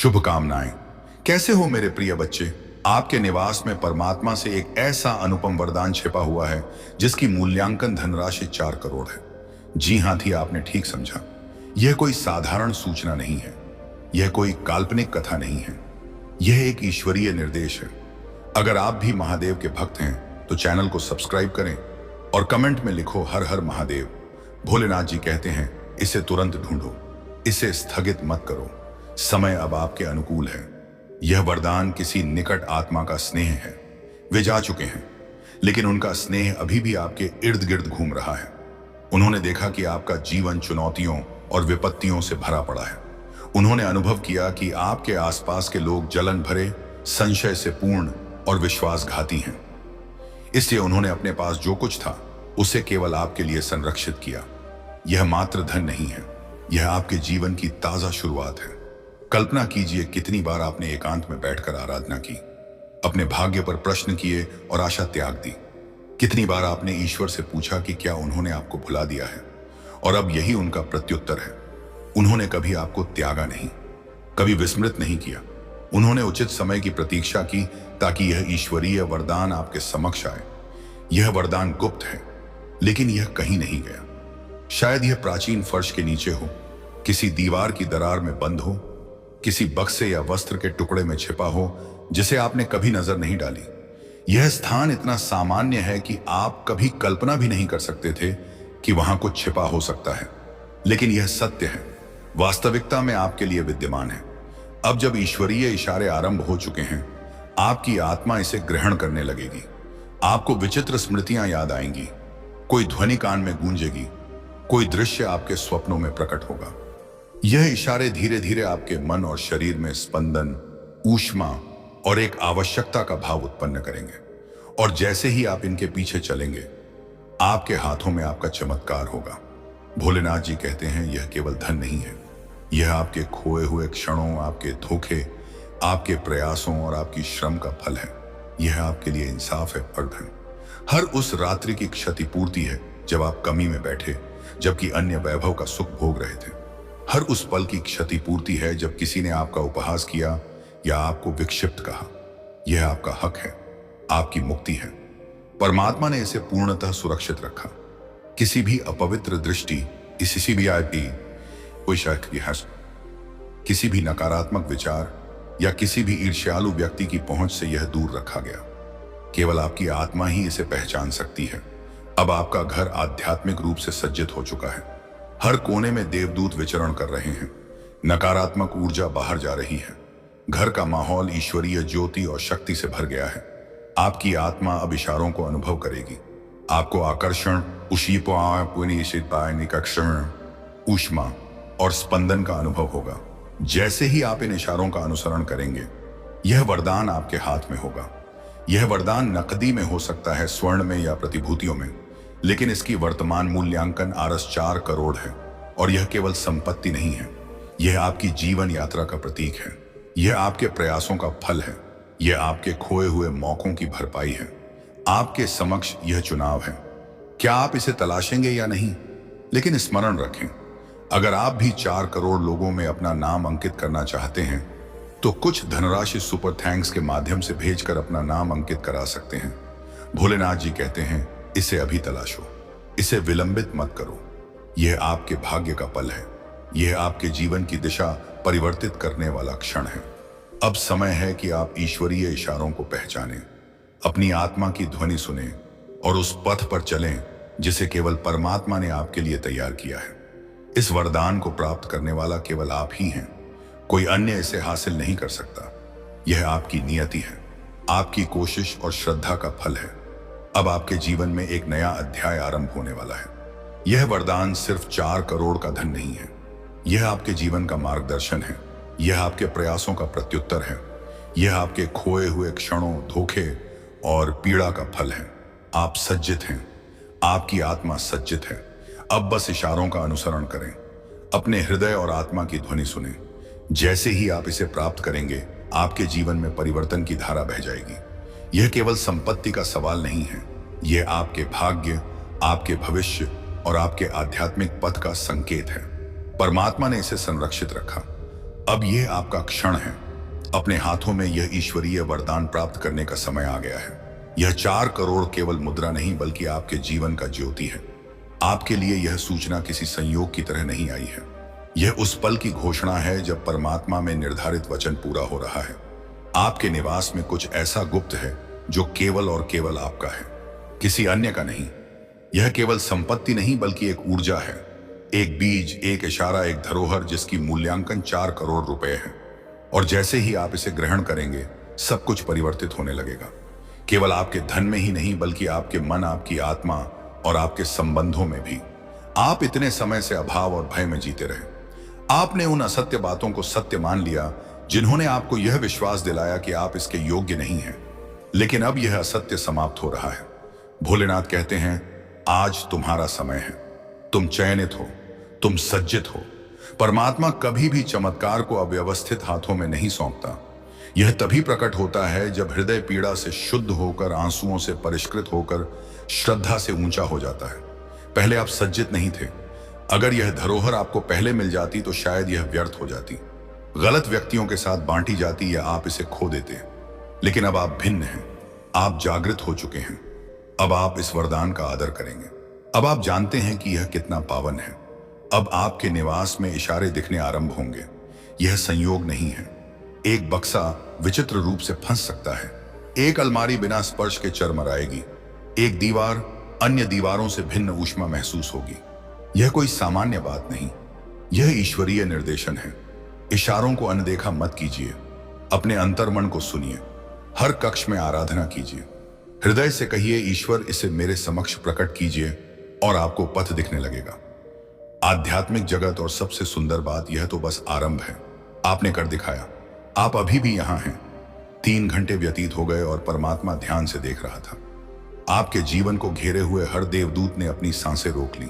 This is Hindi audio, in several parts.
शुभकामनाएं। कैसे हो मेरे प्रिय बच्चे? आपके निवास में परमात्मा से एक ऐसा अनुपम वरदान छिपा हुआ है जिसकी मूल्यांकन धनराशि 4 करोड़ है। जी हाँ थी, आपने ठीक समझा। यह कोई साधारण सूचना नहीं है, यह कोई काल्पनिक कथा नहीं है, यह एक ईश्वरीय निर्देश है। अगर आप भी महादेव के भक्त हैं तो चैनल को सब्सक्राइब करें और कमेंट में लिखो हर हर महादेव। भोलेनाथ जी कहते हैं, इसे तुरंत ढूंढो, इसे स्थगित मत करो, समय अब आपके अनुकूल है। यह वरदान किसी निकट आत्मा का स्नेह है। वे जा चुके हैं, लेकिन उनका स्नेह अभी भी आपके इर्द गिर्द घूम रहा है। उन्होंने देखा कि आपका जीवन चुनौतियों और विपत्तियों से भरा पड़ा है। उन्होंने अनुभव किया कि आपके आसपास के लोग जलन भरे, संशय से पूर्ण और विश्वासघाती हैं। इसलिए उन्होंने अपने पास जो कुछ था उसे केवल आपके लिए संरक्षित किया। यह मात्र धन नहीं है, यह आपके जीवन की ताजा शुरुआत है। कल्पना कीजिए, कितनी बार आपने एकांत में बैठकर आराधना की, अपने भाग्य पर प्रश्न किए और आशा त्याग दी। कितनी बार आपने ईश्वर से पूछा कि क्या उन्होंने आपको भुला दिया है, और अब यही उनका प्रत्युत्तर है। उन्होंने कभी आपको त्यागा नहीं, कभी विस्मृत नहीं किया। उन्होंने उचित समय की प्रतीक्षा की ताकि यह ईश्वरीय वरदान आपके समक्ष आए। यह वरदान गुप्त है, लेकिन यह कहीं नहीं गया। शायद यह प्राचीन फर्श के नीचे हो, किसी दीवार की दरार में बंद हो, किसी बक्से या वस्त्र के टुकड़े में छिपा हो जिसे आपने कभी नजर नहीं डाली। यह स्थान इतना सामान्य है कि आप कभी कल्पना भी नहीं कर सकते थे कि वहां कुछ छिपा हो सकता है, लेकिन यह सत्य है, वास्तविकता में आपके लिए विद्यमान है। अब जब ईश्वरीय इशारे आरंभ हो चुके हैं, आपकी आत्मा इसे ग्रहण करने लगेगी। आपको विचित्र स्मृतियां याद आएंगी, कोई ध्वनि कान में गूंजेगी, कोई दृश्य आपके स्वप्नों में प्रकट होगा। यह इशारे धीरे धीरे आपके मन और शरीर में स्पंदन, ऊष्मा और एक आवश्यकता का भाव उत्पन्न करेंगे। और जैसे ही आप इनके पीछे चलेंगे, आपके हाथों में आपका चमत्कार होगा। भोलेनाथ जी कहते हैं, यह केवल धन नहीं है, यह आपके खोए हुए क्षणों, आपके धोखे, आपके प्रयासों और आपकी श्रम का फल है। यह आपके लिए इंसाफ है और धन। हर उस रात्रि की क्षतिपूर्ति है जब आप कमी में बैठे, जबकि अन्य वैभव का सुख भोग रहे थे। हर उस पल की क्षतिपूर्ति है जब किसी ने आपका उपहास किया या आपको विक्षिप्त कहा। यह आपका हक है, आपकी मुक्ति है। परमात्मा ने इसे पूर्णतः सुरक्षित रखा। किसी भी अपवित्र दृष्टि, किसी भी नकारात्मक विचार या किसी भी ईर्ष्यालु व्यक्ति की पहुंच से यह दूर रखा गया। केवल आपकी आत्मा ही इसे पहचान सकती है। अब आपका घर आध्यात्मिक रूप से सज्जित हो चुका है। हर कोने में देवदूत विचरण कर रहे हैं, नकारात्मक ऊर्जा बाहर जा रही है। घर का माहौल ईश्वरीय ज्योति और शक्ति से भर गया है। आपकी आत्मा अब इशारों को अनुभव करेगी। आपको आकर्षण, ऊष्मा और स्पंदन का अनुभव होगा। जैसे ही आप इन इशारों का अनुसरण करेंगे, यह वरदान आपके हाथ में होगा। यह वरदान नकदी में हो सकता है, स्वर्ण में या प्रतिभूतियों में, लेकिन इसकी वर्तमान मूल्यांकन आरस 4 करोड़ है। और यह केवल संपत्ति नहीं है, यह आपकी जीवन यात्रा का प्रतीक है। यह आपके प्रयासों का फल है, यह आपके खोए हुए मौकों की भरपाई है। आपके समक्ष यह चुनाव है, क्या आप इसे तलाशेंगे या नहीं। लेकिन स्मरण रखें, अगर आप भी 4 करोड़ लोगों में अपना नाम अंकित करना चाहते हैं तो कुछ धनराशि सुपर थैंक्स के माध्यम से भेजकर अपना नाम अंकित करा सकते हैं। भोलेनाथ जी कहते हैं, इसे अभी तलाशो, इसे विलंबित मत करो। यह आपके भाग्य का पल है, यह आपके जीवन की दिशा परिवर्तित करने वाला क्षण है। अब समय है कि आप ईश्वरीय इशारों को पहचानें, अपनी आत्मा की ध्वनि सुने और उस पथ पर चलें जिसे केवल परमात्मा ने आपके लिए तैयार किया है। इस वरदान को प्राप्त करने वाला केवल आप ही हैं, कोई अन्य इसे हासिल नहीं कर सकता। यह आपकी नियति है, आपकी कोशिश और श्रद्धा का फल है। अब आपके जीवन में एक नया अध्याय आरंभ होने वाला है। यह वरदान सिर्फ 4 करोड़ का धन नहीं है, यह आपके जीवन का मार्गदर्शन है, यह आपके प्रयासों का प्रत्युत्तर है, यह आपके खोए हुए क्षणों, धोखे और पीड़ा का फल है। आप सज्जित हैं, आपकी आत्मा सज्जित है। अब बस इशारों का अनुसरण करें, अपने हृदय और आत्मा की ध्वनि सुनें। जैसे ही आप इसे प्राप्त करेंगे, आपके जीवन में परिवर्तन की धारा बह जाएगी। यह केवल संपत्ति का सवाल नहीं है, यह आपके भाग्य, आपके भविष्य और आपके आध्यात्मिक पथ का संकेत है। परमात्मा ने इसे संरक्षित रखा। अब यह आपका क्षण है। अपने हाथों में यह ईश्वरीय वरदान प्राप्त करने का समय आ गया है। यह 4 करोड़ केवल मुद्रा नहीं बल्कि आपके जीवन का ज्योति है। आपके लिए यह सूचना किसी संयोग की तरह नहीं आई है। यह उस पल की घोषणा है जब परमात्मा में निर्धारित वचन पूरा हो रहा है। आपके निवास में कुछ ऐसा गुप्त है जो केवल और केवल आपका है, किसी अन्य का नहीं। यह केवल संपत्ति नहीं बल्कि एक ऊर्जा है, एक बीज, एक इशारा, एक धरोहर जिसकी मूल्यांकन 4 करोड़ रुपए है। और जैसे ही आप इसे ग्रहण करेंगे सब कुछ परिवर्तित होने लगेगा। केवल आपके धन में ही नहीं बल्कि आपके मन, आपकी आत्मा और आपके संबंधों में भी। आप इतने समय से अभाव और भय में जीते रहे। आपने उन असत्य बातों को सत्य मान लिया जिन्होंने आपको यह विश्वास दिलाया कि आप इसके योग्य नहीं हैं। लेकिन अब यह असत्य समाप्त हो रहा है। भोलेनाथ कहते हैं, आज तुम्हारा समय है। तुम चयनित हो, तुम सज्जित हो। परमात्मा कभी भी चमत्कार को अव्यवस्थित हाथों में नहीं सौंपता। यह तभी प्रकट होता है जब हृदय पीड़ा से शुद्ध होकर, आंसुओं से परिष्कृत होकर, श्रद्धा से ऊंचा हो जाता है। पहले आप सज्जित नहीं थे। अगर यह धरोहर आपको पहले मिल जाती तो शायद यह व्यर्थ हो जाती, गलत व्यक्तियों के साथ बांटी जाती या आप इसे खो देते। लेकिन अब आप भिन्न हैं, आप जागृत हो चुके हैं। अब आप इस वरदान का आदर करेंगे। अब आप जानते हैं कि यह कितना पावन है। अब आपके निवास में इशारे दिखने आरंभ होंगे। यह संयोग नहीं है। एक बक्सा विचित्र रूप से फंस सकता है, एक अलमारी बिना स्पर्श के चरमराएगी, एक दीवार अन्य दीवारों से भिन्न ऊष्मा महसूस होगी। यह कोई सामान्य बात नहीं, यह ईश्वरीय निर्देशन है। इशारों को अनदेखा मत कीजिए, अपने अंतर्मन को सुनिए। हर कक्ष में आराधना कीजिए, हृदय से कहिए, ईश्वर इसे मेरे समक्ष प्रकट कीजिए, और आपको पथ दिखने लगेगा। आध्यात्मिक जगत और सबसे सुंदर बात, यह तो बस आरंभ है। आपने कर दिखाया, आप अभी भी यहां हैं। 3 घंटे व्यतीत हो गए और परमात्मा ध्यान से देख रहा था। आपके जीवन को घेरे हुए हर देवदूत ने अपनी सांसें रोक ली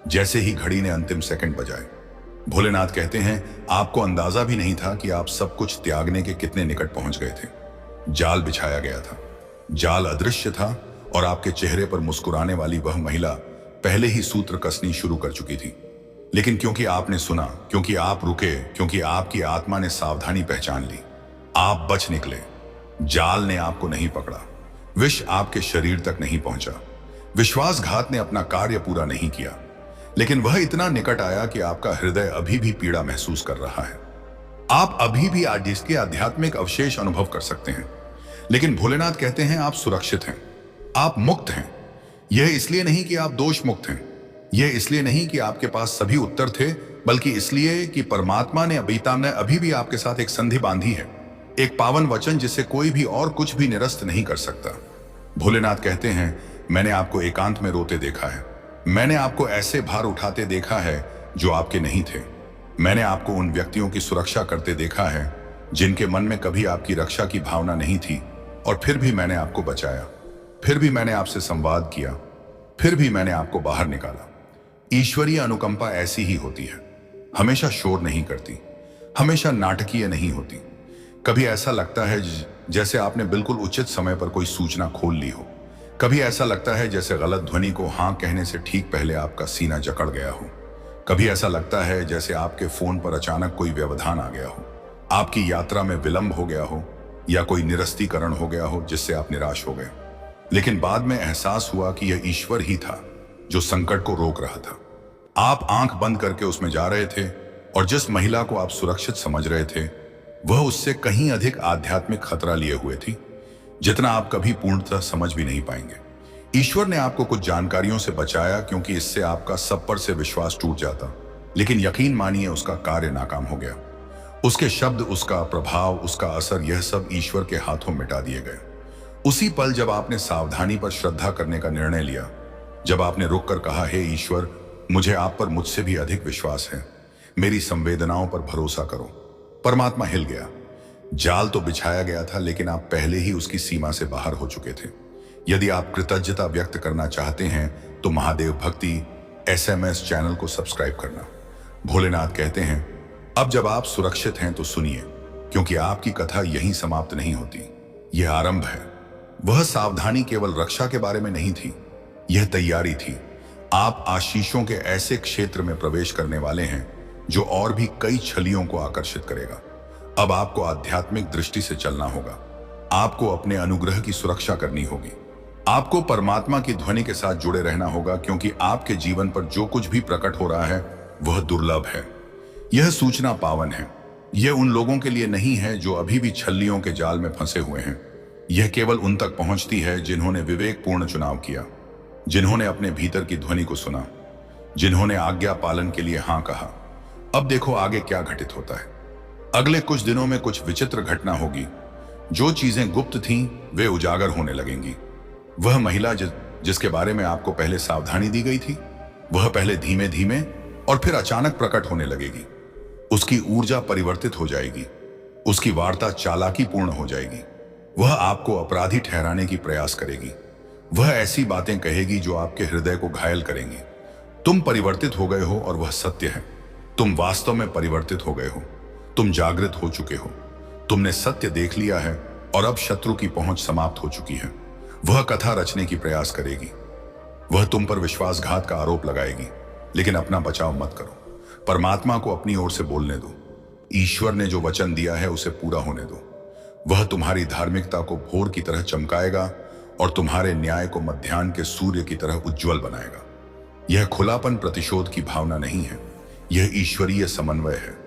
जैसे ही घड़ी ने अंतिम सेकंड बजाए। भोलेनाथ कहते हैं, आपको अंदाजा भी नहीं था कि आप सब कुछ त्यागने के कितने निकट पहुंच गए थे। जाल बिछाया गया था, जाल अदृश्य था, और आपके चेहरे पर मुस्कुराने वाली वह महिला पहले ही सूत्र कसनी शुरू कर चुकी थी। लेकिन क्योंकि आपने सुना, क्योंकि आप रुके, क्योंकि आपकी आत्मा ने सावधानी पहचान ली, आप बच निकले। जाल ने आपको नहीं पकड़ा, विष आपके शरीर तक नहीं पहुंचा, विश्वासघात ने अपना कार्य पूरा नहीं किया। लेकिन वह इतना निकट आया कि आपका हृदय अभी भी पीड़ा महसूस कर रहा है। आप अभी भी आज इसके आध्यात्मिक अवशेष अनुभव कर सकते हैं। लेकिन भोलेनाथ कहते हैं, आप सुरक्षित हैं, आप मुक्त हैं। यह इसलिए नहीं कि आप दोष मुक्त हैं, यह इसलिए नहीं कि आपके पास सभी उत्तर थे, बल्कि इसलिए कि परमात्मा ने अभी भी आपके साथ एक संधि बांधी है, एक पावन वचन जिसे कोई भी और कुछ भी निरस्त नहीं कर सकता। भोलेनाथ कहते हैं, मैंने आपको एकांत में रोते देखा है, मैंने आपको ऐसे भार उठाते देखा है जो आपके नहीं थे, मैंने आपको उन व्यक्तियों की सुरक्षा करते देखा है जिनके मन में कभी आपकी रक्षा की भावना नहीं थी, और फिर भी मैंने आपको बचाया, फिर भी मैंने आपसे संवाद किया, फिर भी मैंने आपको बाहर निकाला। ईश्वरीय अनुकंपा ऐसी ही होती है, हमेशा शोर नहीं करती, हमेशा नाटकीय नहीं होती। कभी ऐसा लगता है जैसे आपने बिल्कुल उचित समय पर कोई सूचना खोल ली हो, कभी ऐसा लगता है जैसे गलत ध्वनि को हाँ कहने से ठीक पहले आपका सीना जकड़ गया हो, कभी ऐसा लगता है जैसे आपके फोन पर अचानक कोई व्यवधान आ गया हो, आपकी यात्रा में विलंब हो गया हो, या कोई निरस्तीकरण हो गया हो जिससे आप निराश हो गए। लेकिन बाद में एहसास हुआ कि यह ईश्वर ही था जो संकट को रोक रहा था। आप आंख बंद करके उसमें जा रहे थे, और जिस महिला को आप सुरक्षित समझ रहे थे वह उससे कहीं अधिक आध्यात्मिक खतरा लिए हुए थी, जितना आप कभी पूर्णतः समझ भी नहीं पाएंगे। ईश्वर ने आपको कुछ जानकारियों से बचाया क्योंकि इससे आपका सब पर से विश्वास टूट जाता, लेकिन यकीन मानिए उसका कार्य नाकाम हो गया। उसके शब्द, उसका प्रभाव, उसका असर, यह सब ईश्वर के हाथों मिटा दिए गए। उसी पल जब आपने सावधानी पर श्रद्धा करने का निर्णय लिया, जब आपने रुककर कहा, हे ईश्वर, मुझे आप पर मुझसे भी अधिक विश्वास है, मेरी संवेदनाओं पर भरोसा करो, परमात्मा हिल गया। जाल तो बिछाया गया था, लेकिन आप पहले ही उसकी सीमा से बाहर हो चुके थे। यदि आप कृतज्ञता व्यक्त करना चाहते हैं तो महादेव भक्ति SMS चैनल को सब्सक्राइब करना। भोलेनाथ कहते हैं, अब जब आप सुरक्षित हैं तो सुनिए, क्योंकि आपकी कथा यहीं समाप्त नहीं होती, यह आरंभ है। वह सावधानी केवल रक्षा के बारे में नहीं थी, यह तैयारी थी। आप आशीषों के ऐसे क्षेत्र में प्रवेश करने वाले हैं जो और भी कई छलियों को आकर्षित करेगा। अब आपको आध्यात्मिक दृष्टि से चलना होगा। आपको अपने अनुग्रह की सुरक्षा करनी होगी। आपको परमात्मा की ध्वनि के साथ जुड़े रहना होगा, क्योंकि आपके जीवन पर जो कुछ भी प्रकट हो रहा है वह दुर्लभ है। यह सूचना पावन है। यह उन लोगों के लिए नहीं है जो अभी भी छल्लियों के जाल में फंसे हुए हैं। यह केवल उन तक पहुंचती है जिन्होंने विवेकपूर्ण चुनाव किया, जिन्होंने अपने भीतर की ध्वनि को सुना, जिन्होंने आज्ञा पालन के लिए हां कहा। अब देखो आगे क्या घटित होता है। अगले कुछ दिनों में कुछ विचित्र घटना होगी। जो चीजें गुप्त थीं वे उजागर होने लगेंगी। वह महिला जिसके बारे में आपको पहले सावधानी दी गई थी, वह पहले धीमे धीमे और फिर अचानक प्रकट होने लगेगी। उसकी ऊर्जा परिवर्तित हो जाएगी। उसकी वार्ता चालाकीपूर्ण हो जाएगी। वह आपको अपराधी ठहराने की प्रयास करेगी। वह ऐसी बातें कहेगी जो आपके हृदय को घायल करेंगी। तुम परिवर्तित हो गए हो और वह सत्य है। तुम वास्तव में परिवर्तित हो गए हो। तुम जागृत हो चुके हो। तुमने सत्य देख लिया है और अब शत्रु की पहुंच समाप्त हो चुकी है। वह कथा रचने की प्रयास करेगी। वह तुम पर विश्वासघात का आरोप लगाएगी, लेकिन अपना बचाव मत करो। परमात्मा को अपनी ओर से बोलने दो। ईश्वर ने जो वचन दिया है उसे पूरा होने दो। वह तुम्हारी धार्मिकता को भोर की तरह चमकाएगा और तुम्हारे न्याय को मध्याह्न के सूर्य की तरह उज्जवल बनाएगा। यह खुलापन प्रतिशोध की भावना नहीं है, यह ईश्वरीय समन्वय है।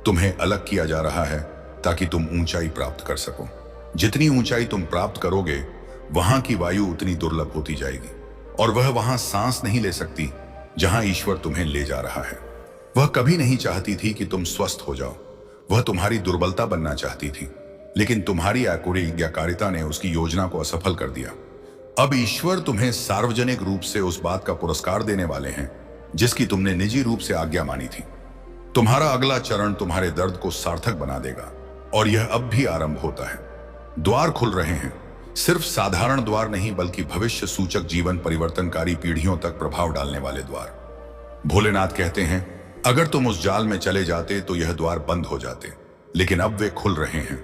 तुम्हें अलग किया जा रहा है ताकि तुम ऊंचाई प्राप्त कर सको। जितनी ऊंचाई तुम प्राप्त करोगे, वहां की वायु उतनी दुर्लभ होती जाएगी और वह वहां सांस नहीं ले सकती जहां ईश्वर तुम्हें ले जा रहा है। वह कभी नहीं चाहती थी कि तुम स्वस्थ हो जाओ। वह तुम्हारी दुर्बलता बनना चाहती थी, लेकिन तुम्हारी आज्ञाकारिता ने उसकी योजना को असफल कर दिया। अब ईश्वर तुम्हें सार्वजनिक रूप से उस बात का पुरस्कार देने वाले हैं जिसकी तुमने निजी रूप से आज्ञा मानी थी। तुम्हारा अगला चरण तुम्हारे दर्द को सार्थक बना देगा और यह अब भी आरंभ होता है। द्वार खुल रहे हैं, सिर्फ साधारण द्वार नहीं बल्कि भविष्य सूचक, जीवन परिवर्तनकारी, पीढ़ियों तक प्रभाव डालने वाले द्वार। भोलेनाथ कहते हैं, अगर तुम उस जाल में चले जाते तो यह द्वार बंद हो जाते, लेकिन अब वे खुल रहे हैं।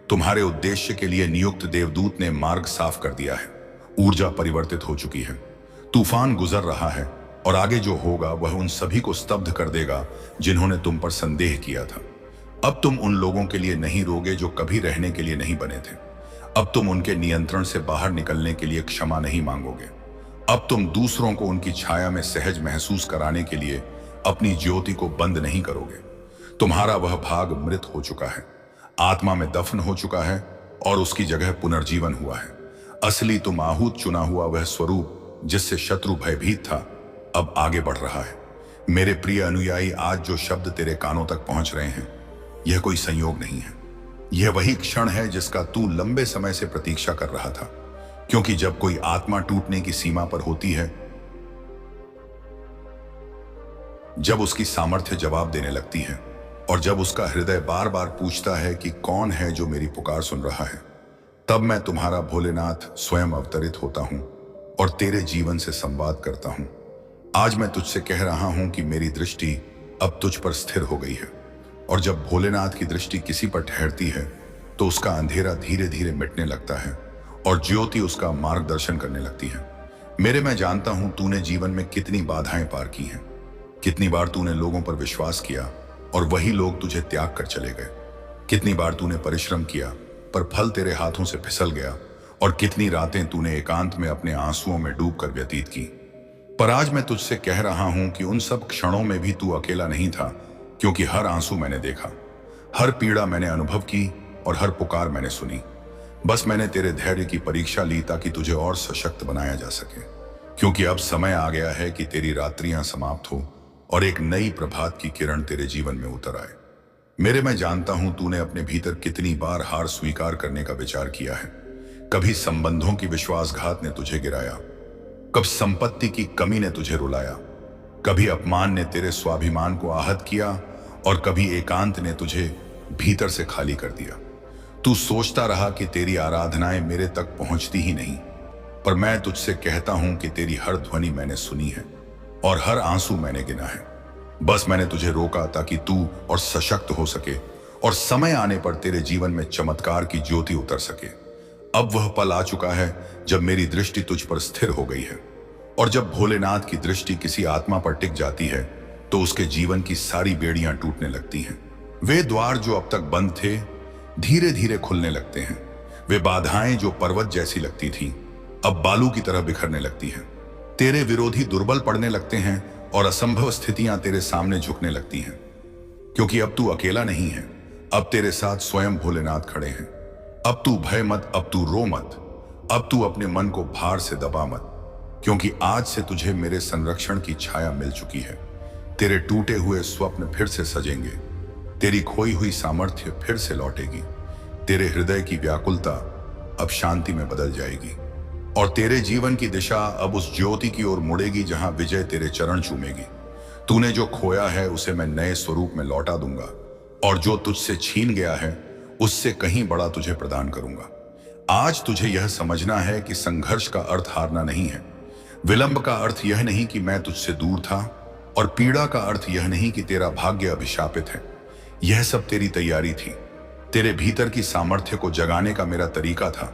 तुम्हारे उद्देश्य के लिए नियुक्त देवदूत ने मार्ग साफ कर दिया है। ऊर्जा परिवर्तित हो चुकी है। तूफान गुजर रहा है और आगे जो होगा वह उन सभी को स्तब्ध कर देगा जिन्होंने तुम पर संदेह किया था। अब तुम उन लोगों के लिए नहीं रोगे जो कभी रहने के लिए नहीं बने थे। अब तुम उनके नियंत्रण से बाहर निकलने के लिए क्षमा नहीं मांगोगे। अब तुम दूसरों को उनकी छाया में सहज महसूस कराने के लिए अपनी ज्योति को बंद नहीं करोगे। तुम्हारा वह भाग मृत हो चुका है, आत्मा में दफन हो चुका है और उसकी जगह पुनर्जीवन हुआ है। असली तुम आहूत चुना हुआ वह स्वरूप जिससे शत्रु भयभीत था, अब आगे बढ़ रहा है। मेरे प्रिय अनुयायी, आज जो शब्द तेरे कानों तक पहुंच रहे हैं, यह कोई संयोग नहीं है। यह वही क्षण है जिसका तू लंबे समय से प्रतीक्षा कर रहा था, क्योंकि जब कोई आत्मा टूटने की सीमा पर होती है, जब उसकी सामर्थ्य जवाब देने लगती है और जब उसका हृदय बार बार पूछता है कि कौन है जो मेरी पुकार सुन रहा है, तब मैं तुम्हारा भोलेनाथ स्वयं अवतरित होता हूं और तेरे जीवन से संवाद करता हूं। आज मैं तुझसे कह रहा हूं कि मेरी दृष्टि अब तुझ पर स्थिर हो गई है, और जब भोलेनाथ की दृष्टि किसी पर ठहरती है तो उसका अंधेरा धीरे धीरे मिटने लगता है और ज्योति उसका मार्गदर्शन करने लगती है। मेरे मैं जानता हूं तूने जीवन में कितनी बाधाएं पार की हैं, कितनी बार तूने लोगों पर विश्वास किया और वही लोग तुझे त्याग कर चले गए। कितनी बार तूने परिश्रम किया पर फल तेरे हाथों से फिसल गया, और कितनी रातें तूने एकांत में अपने आंसुओं में डूबकर व्यतीत की। पर आज मैं तुझसे कह रहा हूं कि उन सब क्षणों में भी तू अकेला नहीं था, क्योंकि हर आंसू मैंने देखा, हर पीड़ा मैंने अनुभव की और हर पुकार मैंने सुनी। बस मैंने तेरे धैर्य की परीक्षा ली ताकि तुझे और सशक्त बनाया जा सके, क्योंकि अब समय आ गया है कि तेरी रात्रियां समाप्त हो और एक नई प्रभात की किरण तेरे जीवन में उतर आए। मेरे मैं जानता हूं तूने अपने भीतर कितनी बार हार स्वीकार करने का विचार किया है। कभी संबंधों की विश्वासघात ने तुझे गिराया, कब संपत्ति की कमी ने तुझे रुलाया, कभी अपमान ने तेरे स्वाभिमान को आहत किया और कभी एकांत ने तुझे भीतर से खाली कर दिया। तू सोचता रहा कि तेरी आराधनाएं मेरे तक पहुंचती ही नहीं, पर मैं तुझसे कहता हूं कि तेरी हर ध्वनि मैंने सुनी है और हर आंसू मैंने गिना है। बस मैंने तुझे रोका ताकि तू और सशक्त हो सके और समय आने पर तेरे जीवन में चमत्कार की ज्योति उतर सके। अब वह पल आ चुका है जब मेरी दृष्टि तुझ पर स्थिर हो गई है, और जब भोलेनाथ की दृष्टि किसी आत्मा पर टिक जाती है तो उसके जीवन की सारी बेड़ियां टूटने लगती हैं। वे द्वार जो अब तक बंद थे धीरे धीरे खुलने लगते हैं। वे बाधाएं जो पर्वत जैसी लगती थीं, अब बालू की तरह बिखरने लगती हैं। तेरे विरोधी दुर्बल पड़ने लगते हैं और असंभव स्थितियां तेरे सामने झुकने लगती हैं, क्योंकि अब तू अकेला नहीं है। अब तेरे साथ स्वयं भोलेनाथ खड़े हैं। अब तू भय मत, अब तू रो मत, अब तू अपने मन को भार से दबा मत, क्योंकि आज से तुझे मेरे संरक्षण की छाया मिल चुकी है। तेरे टूटे हुए स्वप्न फिर से सजेंगे, तेरी खोई हुई सामर्थ्य फिर से लौटेगी, तेरे हृदय की व्याकुलता अब शांति में बदल जाएगी और तेरे जीवन की दिशा अब उस ज्योति की ओर मुड़ेगी जहां विजय तेरे चरण चूमेगी। तूने जो खोया है उसे मैं नए स्वरूप में लौटा दूंगा और जो तुझसे छीन गया है उससे कहीं बड़ा तुझे प्रदान करूंगा। आज तुझे यह समझना है कि संघर्ष का अर्थ हारना नहीं है, विलंब का अर्थ यह नहीं कि मैं तुझसे दूर था, और पीड़ा का अर्थ यह नहीं कि तेरा भाग्य अभिशापित है। यह सब तेरी तैयारी थी, तेरे भीतर की सामर्थ्य को जगाने का मेरा तरीका था।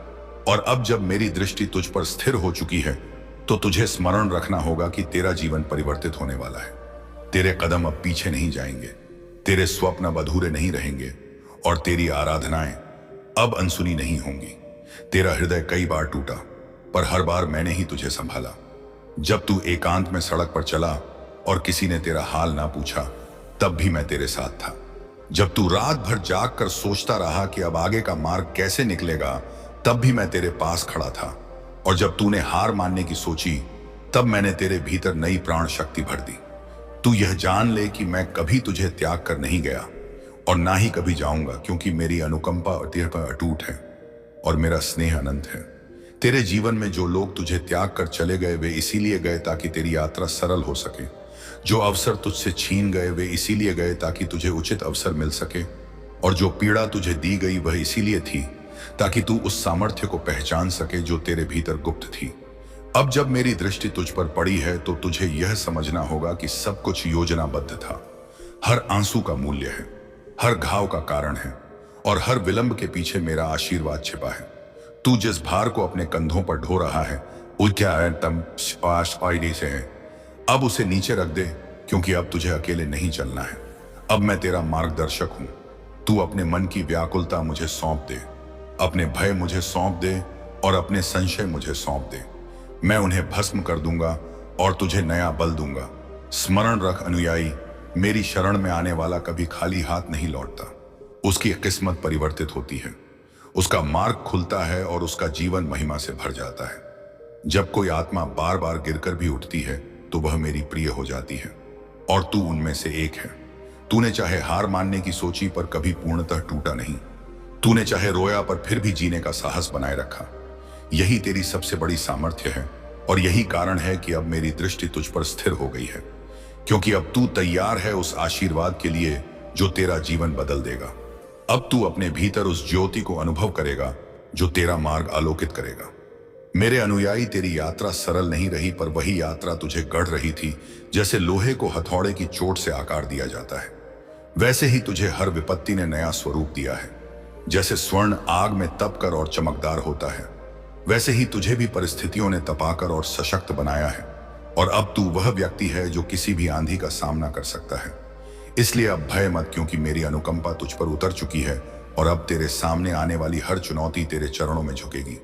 और अब जब मेरी दृष्टि तुझ पर स्थिर हो चुकी है तो तुझे स्मरण रखना होगा कि तेरा जीवन परिवर्तित होने वाला है। तेरे कदम अब पीछे नहीं जाएंगे, तेरे स्वप्न अब अधूरे नहीं रहेंगे और तेरी आराधनाएं अब अनसुनी नहीं होंगी। तेरा हृदय कई बार टूटा, पर हर बार मैंने ही तुझे संभाला। जब तू एकांत में सड़क पर चला और किसी ने तेरा हाल ना पूछा, तब भी मैं तेरे साथ था। जब तू रात भर जाग कर सोचता रहा कि अब आगे का मार्ग कैसे निकलेगा, तब भी मैं तेरे पास खड़ा था। और जब तूने हार मानने की सोची, तब मैंने तेरे भीतर नई प्राण शक्ति भर दी। तू यह जान ले कि मैं कभी तुझे त्याग कर नहीं गया और ना ही कभी जाऊंगा, क्योंकि मेरी अनुकंपा तेरे पर अटूट है और मेरा स्नेह अनंत है। तेरे जीवन में जो लोग तुझे त्याग कर चले गए वे इसीलिए गए ताकि तेरी यात्रा सरल हो सके। जो अवसर तुझसे छीन गए वे इसीलिए गए ताकि तुझे उचित अवसर मिल सके। और जो पीड़ा तुझे दी गई वह इसीलिए थी ताकि तू उस सामर्थ्य को पहचान सके जो तेरे भीतर गुप्त थी। अब जब मेरी दृष्टि तुझ पर पड़ी है तो तुझे यह समझना होगा कि सब कुछ योजनाबद्ध था। हर आंसू का मूल्य है, हर घाव का कारण है और हर विलंब के पीछे मेरा आशीर्वाद छिपा है। तू जिस भार को अपने कंधों पर ढो रहा है से है, अब उसे नीचे रख दे, क्योंकि अब तुझे अकेले नहीं चलना है। अब मैं तेरा मार्गदर्शक हूं। तू अपने मन की व्याकुलता मुझे सौंप दे, अपने भय मुझे सौंप दे और अपने संशय मुझे सौंप दे। मैं उन्हें भस्म कर दूंगा और तुझे नया बल दूंगा। स्मरण रख अनुयायी, मेरी शरण में आने वाला कभी खाली हाथ नहीं लौटता। उसकी किस्मत परिवर्तित होती है, उसका मार्ग खुलता है और उसका जीवन महिमा से भर जाता है। जब कोई आत्मा बार बार गिरकर भी उठती है तो वह मेरी प्रिय हो जाती है और तू उनमें से एक है। तूने चाहे हार मानने की सोची पर कभी पूर्णतः टूटा नहीं। तूने चाहे रोया पर फिर भी जीने का साहस बनाए रखा। यही तेरी सबसे बड़ी सामर्थ्य है और यही कारण है कि अब मेरी दृष्टि तुझ पर स्थिर हो गई है, क्योंकि अब तू तैयार है उस आशीर्वाद के लिए जो तेरा जीवन बदल देगा। अब तू अपने भीतर उस ज्योति को अनुभव करेगा जो तेरा मार्ग आलोकित करेगा। मेरे अनुयायी, तेरी यात्रा सरल नहीं रही, पर वही यात्रा तुझे गढ़ रही थी। जैसे लोहे को हथौड़े की चोट से आकार दिया जाता है, वैसे ही तुझे हर विपत्ति ने नया स्वरूप दिया है। जैसे स्वर्ण आग में तपकर और चमकदार होता है, वैसे ही तुझे भी परिस्थितियों ने तपाकर और सशक्त बनाया है। और अब तू वह व्यक्ति है जो किसी भी आंधी का सामना कर सकता है। इसलिए अब भय मत, क्योंकि मेरी अनुकंपा तुझ पर उतर चुकी है और अब तेरे सामने आने वाली हर चुनौती तेरे चरणों में झुकेगी।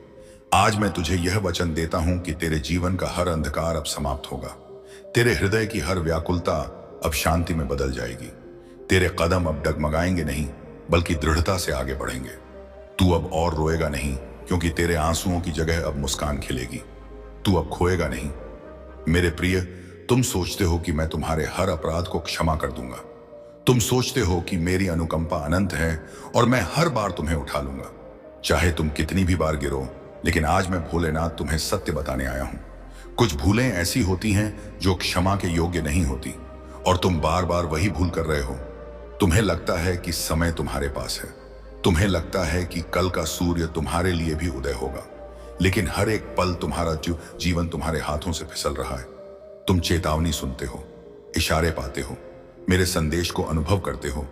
आज मैं तुझे यह वचन देता हूं कि तेरे जीवन का हर अंधकार अब समाप्त होगा। तेरे हृदय की हर व्याकुलता अब शांति में बदल जाएगी। तेरे कदम अब डगमगाएंगे नहीं, बल्कि दृढ़ता से आगे बढ़ेंगे। तू अब और रोएगा नहीं, क्योंकि तेरे आंसुओं की जगह अब मुस्कान खिलेगी। तू अब खोएगा नहीं। मेरे प्रिय, तुम सोचते हो कि मैं तुम्हारे हर अपराध को क्षमा कर दूंगा। तुम सोचते हो कि मेरी अनुकंपा अनंत है और मैं हर बार तुम्हें उठा लूंगा, चाहे तुम कितनी भी बार गिरो। लेकिन आज मैं भोलेनाथ तुम्हें सत्य बताने आया हूं। कुछ भूलें ऐसी होती हैं जो क्षमा के योग्य नहीं होती और तुम बार बार वही भूल कर रहे हो। तुम्हें लगता है कि समय तुम्हारे पास है, तुम्हें लगता है कि कल का सूर्य तुम्हारे लिए भी उदय होगा, लेकिन हर एक पल तुम्हारा जीवन तुम्हारे हाथों से फिसल रहा है। तुम चेतावनी सुनते हो, इशारे पाते हो, मेरे संदेश को अनुभव करते हो,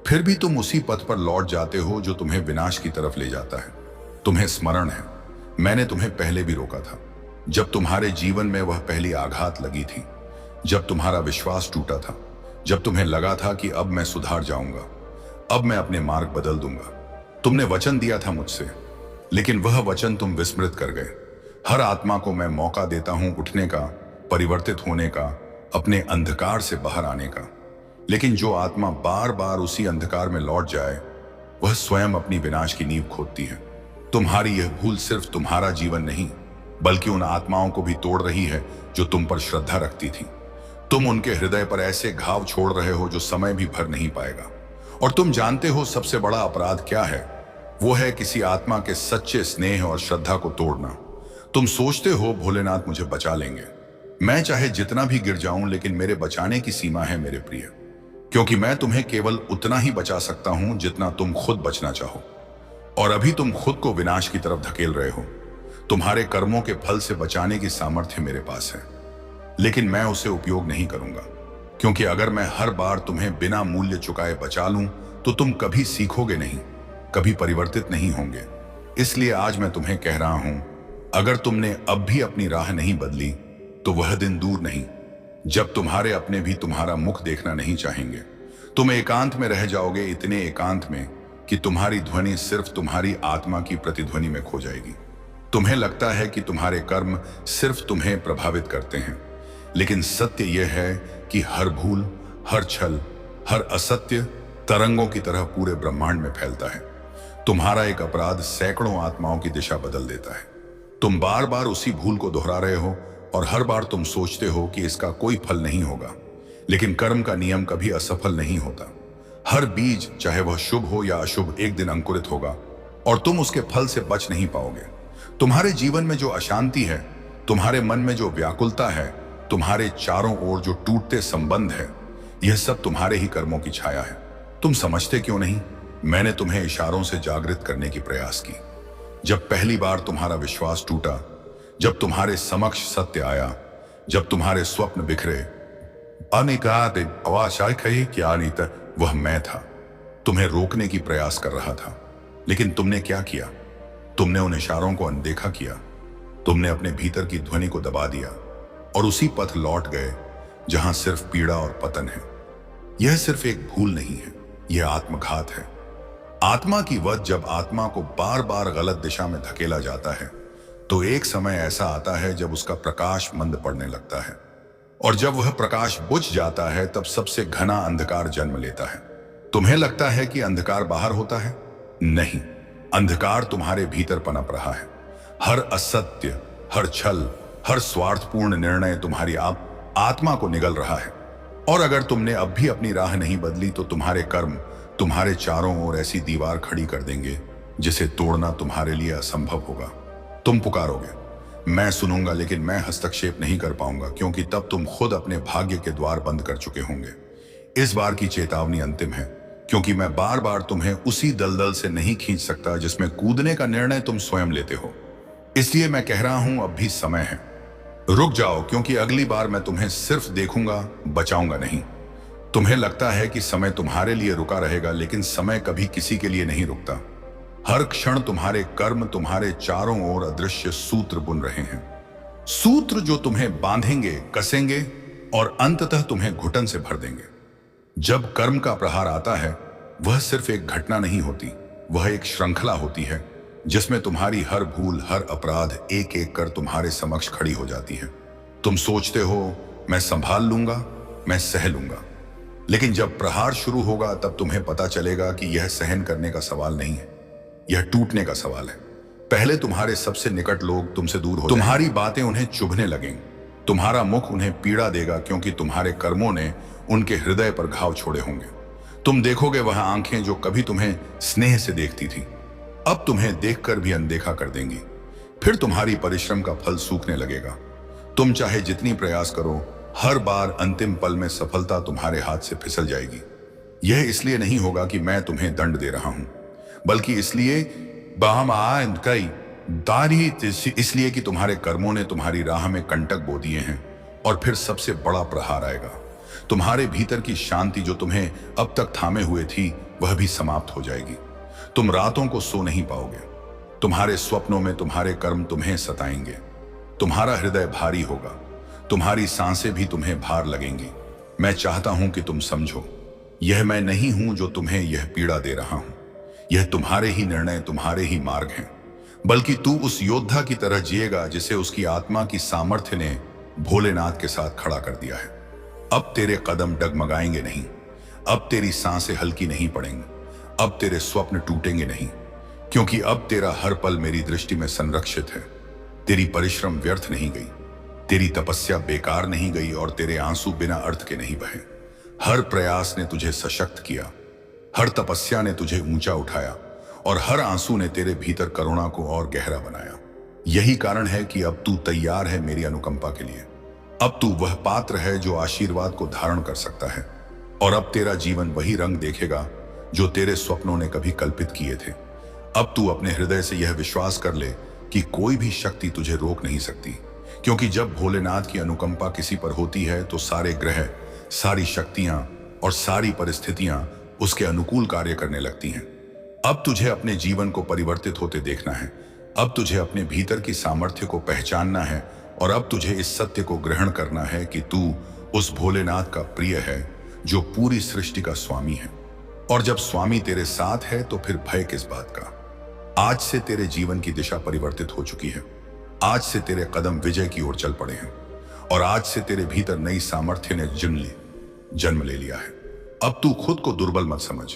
फिर भी तुम उसी पथ पर लौट जाते हो जो तुम्हें विनाश की तरफ ले जाता है। तुम्हें स्मरण है, मैंने तुम्हें पहले भी रोका था, जब तुम्हारे जीवन में वह पहली आघात लगी थी, जब तुम्हारा विश्वास टूटा था, जब तुम्हें लगा था कि अब मैं सुधार जाऊंगा, अब मैं अपने मार्ग बदल दूंगा। तुमने वचन दिया था मुझसे, लेकिन वह वचन तुम विस्मृत कर गए। हर आत्मा को मैं मौका देता हूं उठने का, परिवर्तित होने का, अपने अंधकार से बाहर आने का। लेकिन जो आत्मा बार बार उसी अंधकार में लौट जाए, वह स्वयं अपनी विनाश की नींव खोदती है। तुम्हारी यह भूल सिर्फ तुम्हारा जीवन नहीं, बल्कि उन आत्माओं को भी तोड़ रही है जो तुम पर श्रद्धा रखती थी। तुम उनके हृदय पर ऐसे घाव छोड़ रहे हो जो समय भी भर नहीं पाएगा। और तुम जानते हो सबसे बड़ा अपराध क्या है? वो है किसी आत्मा के सच्चे स्नेह और श्रद्धा को तोड़ना। तुम सोचते हो भोलेनाथ मुझे बचा लेंगे, मैं चाहे जितना भी गिर जाऊं, लेकिन मेरे बचाने की सीमा है मेरे प्रिय, क्योंकि मैं तुम्हें केवल उतना ही बचा सकता हूं जितना तुम खुद बचना चाहो। और अभी तुम खुद को विनाश की तरफ धकेल रहे हो। तुम्हारे कर्मों के फल से बचाने की सामर्थ्य मेरे पास है, लेकिन मैं उसे उपयोग नहीं करूंगा, क्योंकि अगर मैं हर बार तुम्हें बिना मूल्य चुकाए बचा लूं तो तुम कभी सीखोगे नहीं, कभी परिवर्तित नहीं होंगे। इसलिए आज मैं तुम्हें कह रहा हूं, अगर तुमने अब भी अपनी राह नहीं बदली तो वह दिन दूर नहीं जब तुम्हारे अपने भी तुम्हारा मुख देखना नहीं चाहेंगे। तुम एकांत में रह जाओगे, इतने एकांत में कि तुम्हारी ध्वनि सिर्फ तुम्हारी आत्मा की प्रतिध्वनि में खो जाएगी। तुम्हें लगता है कि तुम्हारे कर्म सिर्फ तुम्हें प्रभावित करते हैं, लेकिन सत्य यह है कि हर भूल, हर छल, हर असत्य तरंगों की तरह पूरे ब्रह्मांड में फैलता है। तुम्हारा एक अपराध सैकड़ों आत्माओं की दिशा बदल देता है। तुम बार बार उसी भूल को दोहरा रहे हो और हर बार तुम सोचते हो कि इसका कोई फल नहीं होगा, लेकिन कर्म का नियम कभी असफल नहीं होता। हर बीज, चाहे वह शुभ हो या अशुभ, एक दिन अंकुरित होगा और तुम उसके फल से बच नहीं पाओगे। तुम्हारे जीवन में जो अशांति है, तुम्हारे मन में जो व्याकुलता है, तुम्हारे चारों ओर जो टूटते संबंध है, यह सब तुम्हारे ही कर्मों की छाया है। तुम समझते क्यों नहीं? मैंने तुम्हें इशारों से जागृत करने की प्रयास की। जब पहली बार तुम्हारा विश्वास टूटा, जब तुम्हारे समक्ष सत्य आया, जब तुम्हारे स्वप्न बिखरे, वह मैं था। तुम्हें रोकने की प्रयास कर रहा था, लेकिन तुमने क्या किया? तुमने उन इशारों को अनदेखा किया। तुमने अपने भीतर की ध्वनि को दबा दिया और उसी पथ लौट गए जहां सिर्फ पीड़ा और पतन है। यह सिर्फ एक भूल नहीं है, यह आत्मघात है। आत्मा की वध, जब आत्मा को बार बार गलत दिशा में धकेला जाता है, तो एक समय ऐसा आता है जब उसका प्रकाश मंद पड़ने लगता है, और जब वह प्रकाश बुझ जाता है तब सबसे घना अंधकार जन्म लेता है। तुम्हें लगता है कि अंधकार बाहर होता है? नहीं, अंधकार तुम्हारे भीतर पनप रहा है। हर असत्य, हर छल, हर स्वार्थपूर्ण निर्णय तुम्हारी आत्मा को निगल रहा है। और अगर तुमने अब भी अपनी राह नहीं बदली तो तुम्हारे कर्म तुम्हारे चारों ओर ऐसी दीवार खड़ी कर देंगे जिसे तोड़ना तुम्हारे लिए असंभव होगा। तुम पुकारोगे, मैं सुनूंगा, लेकिन मैं हस्तक्षेप नहीं कर पाऊंगा, क्योंकि तब तुम खुद अपने भाग्य के द्वार बंद कर चुके होंगे। इस बार की चेतावनी अंतिम है, क्योंकि मैं बार बार तुम्हें उसी दलदल से नहीं खींच सकता जिसमें कूदने का निर्णय तुम स्वयं लेते हो। इसलिए मैं कह रहा हूं, अब भी समय है। रुक जाओ, क्योंकि अगली बार मैं तुम्हें सिर्फ देखूंगा, बचाऊंगा नहीं। तुम्हें लगता है कि समय तुम्हारे लिए रुका रहेगा, लेकिन समय कभी किसी के लिए नहीं रुकता। हर क्षण तुम्हारे कर्म तुम्हारे चारों ओर अदृश्य सूत्र बुन रहे हैं, सूत्र जो तुम्हें बांधेंगे, कसेंगे और अंततः तुम्हें घुटन से भर देंगे। जब कर्म का प्रहार आता है, वह सिर्फ एक घटना नहीं होती, वह एक श्रृंखला होती है जिसमें तुम्हारी हर भूल, हर अपराध एक एक कर तुम्हारे समक्ष खड़ी हो जाती है। तुम सोचते हो मैं संभाल लूंगा, मैं सह लूंगा, लेकिन जब प्रहार शुरू होगा तब तुम्हें पता चलेगा कि यह सहन करने का सवाल नहीं है, यह टूटने का सवाल है। पहले तुम्हारे सबसे निकट लोग तुमसे दूर हो, तुम्हारी बातें उन्हें चुभने लगेंगी, तुम्हारा मुख उन्हें पीड़ा देगा, क्योंकि तुम्हारे कर्मों ने उनके हृदय पर घाव छोड़े होंगे। तुम देखोगे वह आंखें जो कभी तुम्हें स्नेह से देखती थी, अब तुम्हें देखकर भी अनदेखा कर देंगी। फिर तुम्हारी परिश्रम का फल सूखने लगेगा। तुम चाहे जितनी प्रयास करो, हर बार अंतिम पल में सफलता तुम्हारे हाथ से फिसल जाएगी। यह इसलिए नहीं होगा कि मैं तुम्हें दंड दे रहा हूं, बल्कि इसलिए इसलिए कि तुम्हारे कर्मों ने तुम्हारी राह में कंटक बो दिए हैं। और फिर सबसे बड़ा प्रहार आएगा। तुम्हारे भीतर की शांति जो तुम्हें अब तक थामे हुए थी, वह भी समाप्त हो जाएगी। तुम रातों को सो नहीं पाओगे। तुम्हारे स्वप्नों में तुम्हारे कर्म तुम्हें सताएंगे। तुम्हारा हृदय भारी होगा, तुम्हारी सांसें भी तुम्हें भार लगेंगी। मैं चाहता हूं कि तुम समझो, यह मैं नहीं हूं जो तुम्हें यह पीड़ा दे रहा हूं, यह तुम्हारे ही निर्णय, तुम्हारे ही मार्ग हैं। बल्कि तू उस योद्धा की तरह जिएगा जिसे उसकी आत्मा की सामर्थ्य ने भोलेनाथ के साथ खड़ा कर दिया है। अब तेरे कदम डगमगाएंगे नहीं, अब तेरी सांसें हल्की नहीं पड़ेंगी, अब तेरे स्वप्न टूटेंगे नहीं, क्योंकि अब तेरा हर पल मेरी दृष्टि में संरक्षित है। तेरी परिश्रम व्यर्थ नहीं गई, तेरी तपस्या बेकार नहीं गई और तेरे आंसू बिना अर्थ के नहीं बहे। हर प्रयास ने तुझे सशक्त किया, हर तपस्या ने तुझे ऊंचा उठाया और हर आंसू ने तेरे भीतर करुणा को और गहरा बनाया। यही कारण है कि अब तू तैयार है मेरी अनुकंपा के लिए। अब तू वह पात्र है जो आशीर्वाद को धारण कर सकता है, और अब तेरा जीवन वही रंग देखेगा जो तेरे स्वप्नों ने कभी कल्पित किए थे। अब तू अपने हृदय से यह विश्वास कर ले कि कोई भी शक्ति तुझे रोक नहीं सकती, क्योंकि जब भोलेनाथ की अनुकंपा किसी पर होती है तो सारे ग्रह, सारी शक्तियां और सारी परिस्थितियां उसके अनुकूल कार्य करने लगती हैं। अब तुझे अपने जीवन को परिवर्तित होते देखना है, अब तुझे अपने भीतर की सामर्थ्य को पहचानना है, और अब तुझे इस सत्य को ग्रहण करना है कि तू उस भोलेनाथ का प्रिय है जो पूरी सृष्टि का स्वामी है। और जब स्वामी तेरे साथ है तो फिर भय किस बात का। आज से तेरे जीवन की दिशा परिवर्तित हो चुकी है, आज से तेरे कदम विजय की ओर चल पड़े हैं, और आज से तेरे भीतर नई सामर्थ्य ने जन्म ले लिया है। अब तू खुद को दुर्बल मत समझ,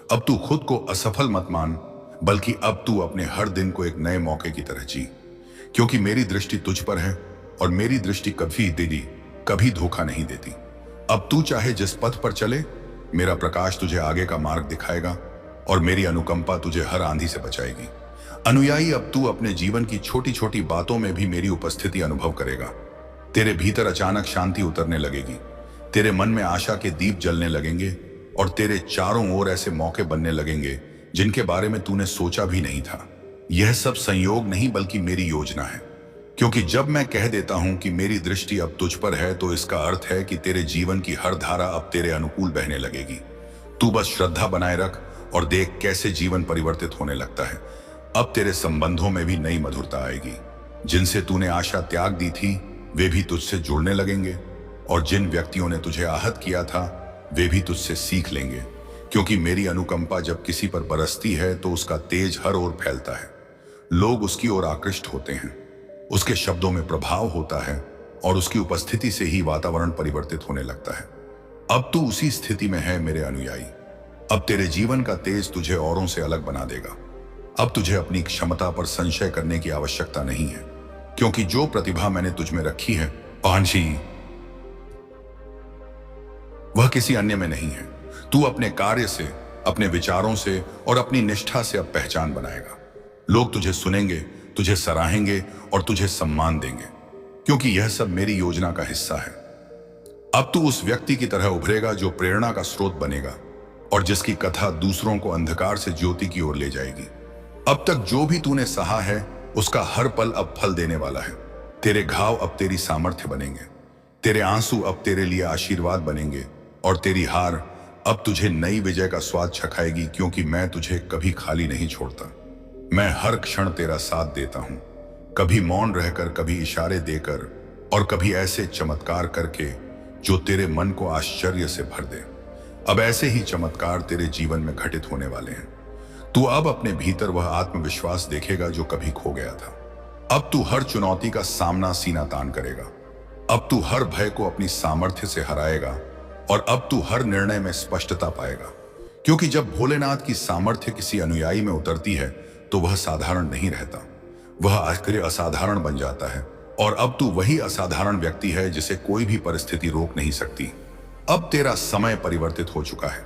अब तू खुद को असफल मत मान, बल्कि अब तू अपने हर दिन को एक नए मौके की तरह जी, क्योंकि मेरी दृष्टि तुझ पर है और मेरी दृष्टि कभी धोखा नहीं देती। अब तू चाहे जिस पथ पर चले, मेरा प्रकाश तुझे आगे का मार्ग दिखाएगा और मेरी अनुकंपा तुझे हर आंधी से बचाएगी। अनुयायी, अब तू अपने जीवन की छोटी छोटी बातों में भी मेरी उपस्थिति अनुभव करेगा। तेरे भीतर अचानक शांति उतरने लगेगी, तेरे मन में आशा के दीप जलने लगेंगे और तेरे चारों ओर ऐसे मौके बनने लगेंगे जिनके बारे में तूने सोचा भी नहीं था। यह सब संयोग नहीं बल्कि मेरी योजना है, क्योंकि जब मैं कह देता हूं कि मेरी दृष्टि अब तुझ पर है तो इसका अर्थ है कि तेरे जीवन की हर धारा अब तेरे अनुकूल बहने लगेगी। तू बस श्रद्धा बनाए रख और देख कैसे जीवन परिवर्तित होने लगता है। अब तेरे संबंधों में भी नई मधुरता आएगी। जिनसे तूने आशा त्याग दी थी वे भी तुझसे जुड़ने लगेंगे, और जिन व्यक्तियों ने तुझे आहत किया था वे भी तुझसे सीख लेंगे, क्योंकि मेरी अनुकंपा जब किसी पर बरसती है तो उसका तेज हर ओर फैलता है। लोग उसकी ओर आकृष्ट होते हैं, उसके शब्दों में प्रभाव होता है और उसकी उपस्थिति से ही वातावरण परिवर्तित होने लगता है। अब तू उसी स्थिति में है मेरे अनुयायी। अब तेरे जीवन का तेज तुझे औरों से अलग बना देगा। अब तुझे अपनी क्षमता पर संशय करने की आवश्यकता नहीं है, क्योंकि जो प्रतिभा मैंने तुझ में रखी है पांची, वह किसी अन्य में नहीं है। तू अपने कार्य से, अपने विचारों से और अपनी निष्ठा से अब पहचान बनाएगा। लोग तुझे सुनेंगे, तुझे सराहेंगे और तुझे सम्मान देंगे, क्योंकि यह सब मेरी योजना का हिस्सा है। अब तू उस व्यक्ति की तरह उभरेगा जो प्रेरणा का स्रोत बनेगा और जिसकी कथा दूसरों को अंधकार से ज्योति की ओर ले जाएगी। अब तक जो भी तूने सहा है उसका हर पल अब फल देने वाला है। तेरे घाव अब तेरी सामर्थ्य बनेंगे, तेरे आंसू अब तेरे लिए आशीर्वाद बनेंगे और तेरी हार अब तुझे नई विजय का स्वाद चखाएगी, क्योंकि मैं तुझे कभी खाली नहीं छोड़ता। मैं हर क्षण तेरा साथ देता हूं, कभी मौन रहकर, कभी इशारे देकर और कभी ऐसे चमत्कार करके जो तेरे मन को आश्चर्य से भर दे। अब ऐसे ही चमत्कार तेरे जीवन में घटित होने वाले हैं। तू अब अपने भीतर वह आत्मविश्वास देखेगा जो कभी खो गया था। अब तू हर चुनौती का सामना सीना तान करेगा। अब तू हर भय को अपनी सामर्थ्य से हराएगा और अब तू हर निर्णय में स्पष्टता पाएगा, क्योंकि जब भोलेनाथ की सामर्थ्य किसी अनुयायी में उतरती है तो वह साधारण नहीं रहता, वह आखिर असाधारण बन जाता है। और अब तू वही असाधारण व्यक्ति है जिसे कोई भी परिस्थिति रोक नहीं सकती। अब तेरा समय परिवर्तित हो चुका है।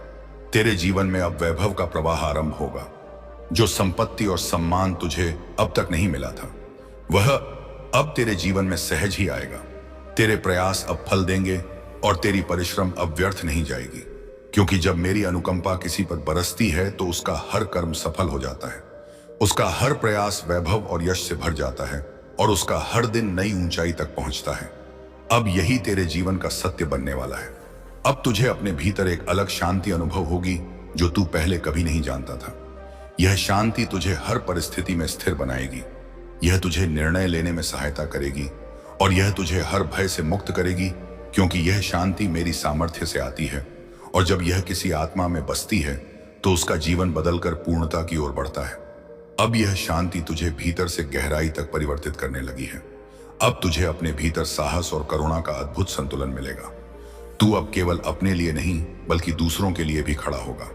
तेरे जीवन में अब वैभव का प्रवाह आरंभ होगा। जो संपत्ति और सम्मान तुझे अब तक नहीं मिला था वह अब तेरे जीवन में सहज ही आएगा। तेरे प्रयास अब फल देंगे और तेरी परिश्रम अब व्यर्थ नहीं जाएगी, क्योंकि जब मेरी अनुकंपा किसी पर बरसती है तो उसका हर कर्म सफल हो जाता है, उसका हर प्रयास वैभव और यश से भर जाता है और उसका हर दिन नई ऊंचाई तक पहुंचता है। अब यही तेरे जीवन का सत्य बनने वाला है। अब तुझे अपने भीतर एक अलग शांति अनुभव होगी जो तू पहले कभी नहीं जानता था। यह शांति तुझे हर परिस्थिति में स्थिर बनाएगी, यह तुझे निर्णय लेने में सहायता करेगी और यह तुझे हर भय से मुक्त करेगी, क्योंकि यह शांति मेरी सामर्थ्य से आती है। और जब यह किसी आत्मा में बसती है तो उसका जीवन बदलकर पूर्णता की ओर बढ़ता है। अब यह शांति तुझे भीतर से गहराई तक परिवर्तित करने लगी है। अब तुझे अपने भीतर साहस और करुणा का अद्भुत संतुलन मिलेगा। तू अब केवल अपने लिए नहीं बल्कि दूसरों के लिए भी खड़ा होगा।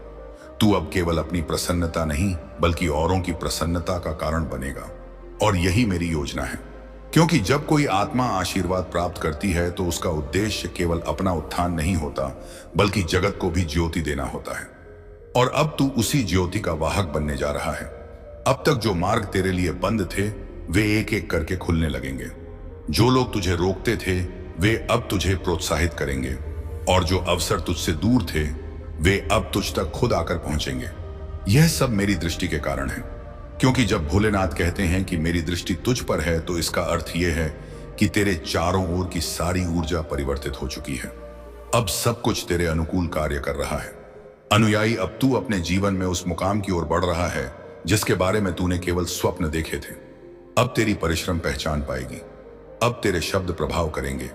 तू अब केवल अपनी प्रसन्नता नहीं बल्कि औरों की प्रसन्नता का कारण बनेगा। और यही मेरी योजना है, क्योंकि जब कोई आत्मा आशीर्वाद प्राप्त करती है तो उसका उद्देश्य केवल अपना उत्थान नहीं होता बल्कि जगत को भी ज्योति देना होता है। और अब तू उसी ज्योति का वाहक बनने जा रहा है। अब तक जो मार्ग तेरे लिए बंद थे वे एक एक करके खुलने लगेंगे। जो लोग तुझे रोकते थे वे अब तुझे प्रोत्साहित करेंगे, और जो अवसर तुझसे दूर थे वे अब तुझ तक खुद आकर पहुंचेंगे। यह सब मेरी दृष्टि के कारण है, क्योंकि जब भोलेनाथ कहते हैं कि मेरी दृष्टि तुझ पर है तो इसका अर्थ यह है कि तेरे चारों ओर की सारी ऊर्जा परिवर्तित हो चुकी है। अब सब कुछ तेरे अनुकूल कार्य कर रहा है। अनुयायी, अब तू अपने जीवन में उस मुकाम की ओर बढ़ रहा है जिसके बारे में तूने केवल स्वप्न देखे थे। अब तेरी परिश्रम पहचान पाएगी, अब तेरे शब्द प्रभाव करेंगे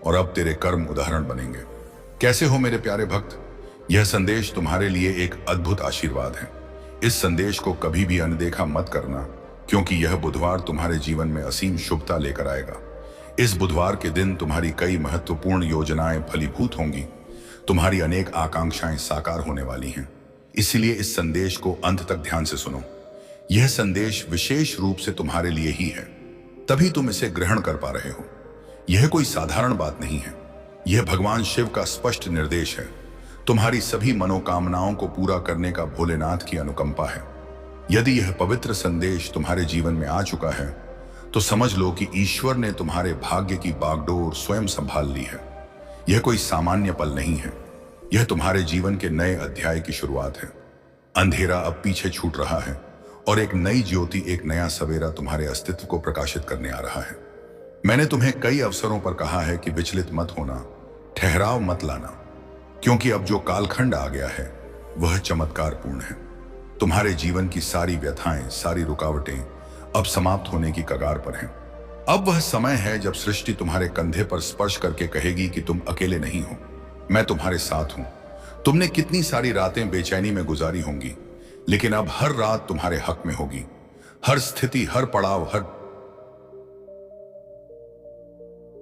और अब तेरे कर्म उदाहरण बनेंगे। कैसे हो मेरे प्यारे भक्त? यह संदेश तुम्हारे लिए एक अद्भुत आशीर्वाद है। इस संदेश को कभी भी अनदेखा मत करना, क्योंकि यह बुधवार तुम्हारे जीवन में असीम शुभता लेकर आएगा। इस बुधवार के दिन तुम्हारी कई महत्वपूर्ण योजनाएं फलीभूत होंगी। तुम्हारी अनेक आकांक्षाएं साकार होने वाली हैं। इसलिए इस संदेश को अंत तक ध्यान से सुनो। यह संदेश विशेष रूप से तुम्हारे लिए ही है, तभी तुम इसे ग्रहण कर पा रहे हो। यह कोई साधारण बात नहीं है, यह भगवान शिव का स्पष्ट निर्देश है। तुम्हारी सभी मनोकामनाओं को पूरा करने का भोलेनाथ की अनुकंपा है। यदि यह पवित्र संदेश तुम्हारे जीवन में आ चुका है तो समझ लो कि ईश्वर ने तुम्हारे भाग्य की बागडोर स्वयं संभाल ली है। यह कोई सामान्य पल नहीं है, यह तुम्हारे जीवन के नए अध्याय की शुरुआत है। अंधेरा अब पीछे छूट रहा है और एक नई ज्योति, एक नया सवेरा तुम्हारे अस्तित्व को प्रकाशित करने आ रहा है। मैंने तुम्हें कई अवसरों पर कहा है कि विचलित मत होना, ठहराव मत लाना, क्योंकि अब जो कालखंड आ गया है वह चमत्कारपूर्ण है। तुम्हारे जीवन की सारी व्यथाएं, सारी रुकावटें अब समाप्त होने की कगार पर हैं। अब वह समय है जब सृष्टि तुम्हारे कंधे पर स्पर्श करके कहेगी कि तुम अकेले नहीं हो, मैं तुम्हारे साथ हूं। तुमने कितनी सारी रातें बेचैनी में गुजारी होंगी, लेकिन अब हर रात तुम्हारे हक में होगी। हर स्थिति, हर पड़ाव,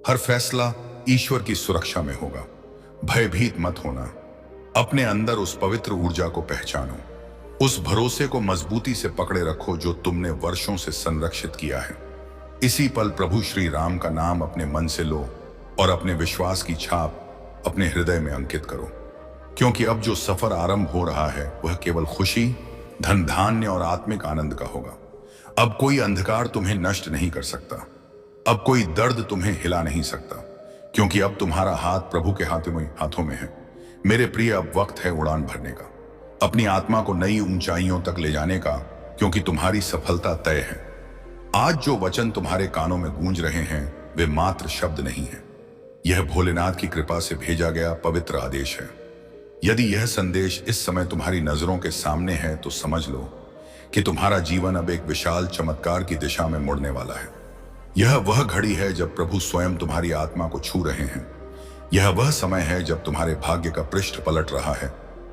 हर फैसला ईश्वर की सुरक्षा में होगा। भयभीत मत होना, अपने अंदर उस पवित्र ऊर्जा को पहचानो, उस भरोसे को मजबूती से पकड़े रखो जो तुमने वर्षों से संरक्षित किया है। इसी पल प्रभु श्री राम का नाम अपने मन से लो और अपने विश्वास की छाप अपने हृदय में अंकित करो, क्योंकि अब जो सफर आरंभ हो रहा है वह केवल खुशी, धन धान्य और आत्मिक आनंद का होगा। अब कोई अंधकार तुम्हें नष्ट नहीं कर सकता, अब कोई दर्द तुम्हें हिला नहीं सकता, क्योंकि अब तुम्हारा हाथ प्रभु के हाथों में है। मेरे प्रिय, अब वक्त है उड़ान भरने का, अपनी आत्मा को नई ऊंचाइयों तक ले जाने का, क्योंकि तुम्हारी सफलता तय है। आज जो वचन तुम्हारे कानों में गूंज रहे हैं वे मात्र शब्द नहीं है, यह भोलेनाथ की कृपा से भेजा गया पवित्र आदेश है। यदि यह संदेश इस समय तुम्हारी नजरों के सामने है तो समझ लो कि तुम्हारा जीवन अब एक विशाल चमत्कार की दिशा में मुड़ने वाला है। यह वह घड़ी है जब प्रभु स्वयं तुम्हारी आत्मा को छू रहे हैं। यह वह समय है जब तुम्हारे भाग्य का पृष्ठ पलट रहा है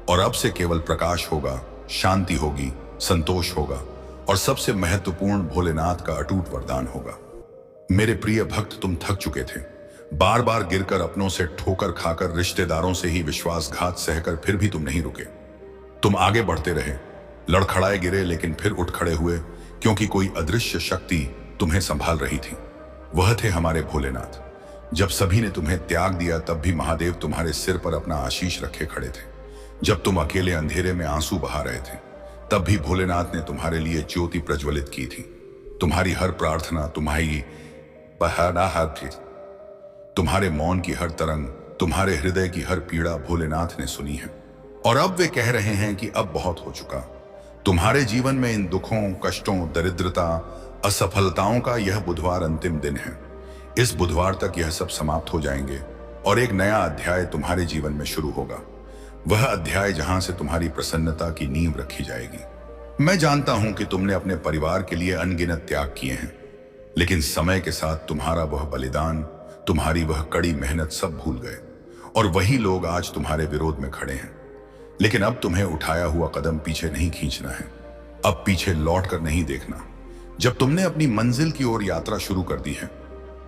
और अब से केवल प्रकाश होगा, शांति होगी, संतोष होगा और सबसे महत्वपूर्ण भोलेनाथ का अटूट वरदान होगा। मेरे प्रिय भक्त, तुम थक चुके थे, बार बार गिरकर, अपनों से ठोकर खाकर, रिश्तेदारों से ही विश्वासघात सहकर, फिर भी तुम नहीं रुके। तुम आगे बढ़ते रहे, लड़खड़ाए गिरे, लेकिन फिर उठ खड़े हुए, क्योंकि कोई अदृश्य शक्ति तुम्हें संभाल रही थी। वह थे हमारे भोलेनाथ। जब सभी ने तुम्हें त्याग दिया तब भी महादेव तुम्हारे सिर पर अपना आशीष रखे खड़े थे। जब तुम अकेले अंधेरे में आंसू बहा रहे थे तब भी भोलेनाथ ने तुम्हारे लिए ज्योति प्रज्वलित की थी। तुम्हारी हर प्रार्थना, तुम्हारी तुम्हारे मौन की हर तरंग, तुम्हारे हृदय की हर पीड़ा भोलेनाथ ने सुनी है। और अब वे कह रहे हैं कि अब बहुत हो चुका। तुम्हारे जीवन में इन दुखों, कष्टों, दरिद्रता, असफलताओं का यह बुधवार अंतिम दिन है। इस बुधवार तक यह सब समाप्त हो जाएंगे और एक नया अध्याय तुम्हारे जीवन में शुरू होगा। वह अध्याय जहां से तुम्हारी प्रसन्नता की नींव रखी जाएगी। मैं जानता हूं कि तुमने अपने परिवार के लिए अनगिनत त्याग किए हैं, लेकिन समय के साथ तुम्हारा वह बलिदान, तुम्हारी वह कड़ी मेहनत सब भूल गए और वही लोग आज तुम्हारे विरोध में खड़े हैं। लेकिन अब तुम्हें उठाया हुआ कदम पीछे नहीं खींचना है। अब पीछे लौट कर नहीं देखना। जब तुमने अपनी मंजिल की ओर यात्रा शुरू कर दी है,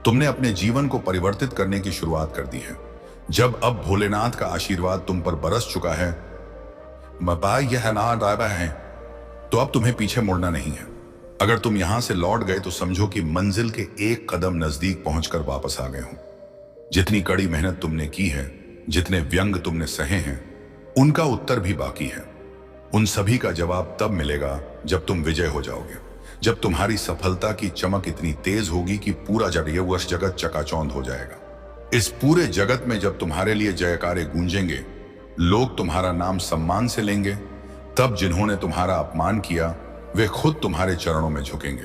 तुमने अपने जीवन को परिवर्तित करने की शुरुआत कर दी है। जब अब भोलेनाथ का आशीर्वाद तुम पर बरस चुका है, यह ना दावा है, तो अब तुम्हें पीछे मुड़ना नहीं है। अगर तुम यहां से लौट गए तो समझो कि मंजिल के एक कदम नजदीक पहुंचकर वापस आ गए हो। जितनी कड़ी मेहनत तुमने की है, जितने व्यंग तुमने सहे हैं, उनका उत्तर भी बाकी है। उन सभी का जवाब तब मिलेगा जब तुम विजय हो जाओगे, जब तुम्हारी सफलता की चमक इतनी तेज होगी कि पूरा जगत चकाचौंध हो जाएगा। इस पूरे जगत में जब तुम्हारे लिए जयकारे गूंजेंगे, लोग तुम्हारा नाम सम्मान से लेंगे, तब जिन्होंने तुम्हारा अपमान किया वे खुद तुम्हारे चरणों में झुकेंगे।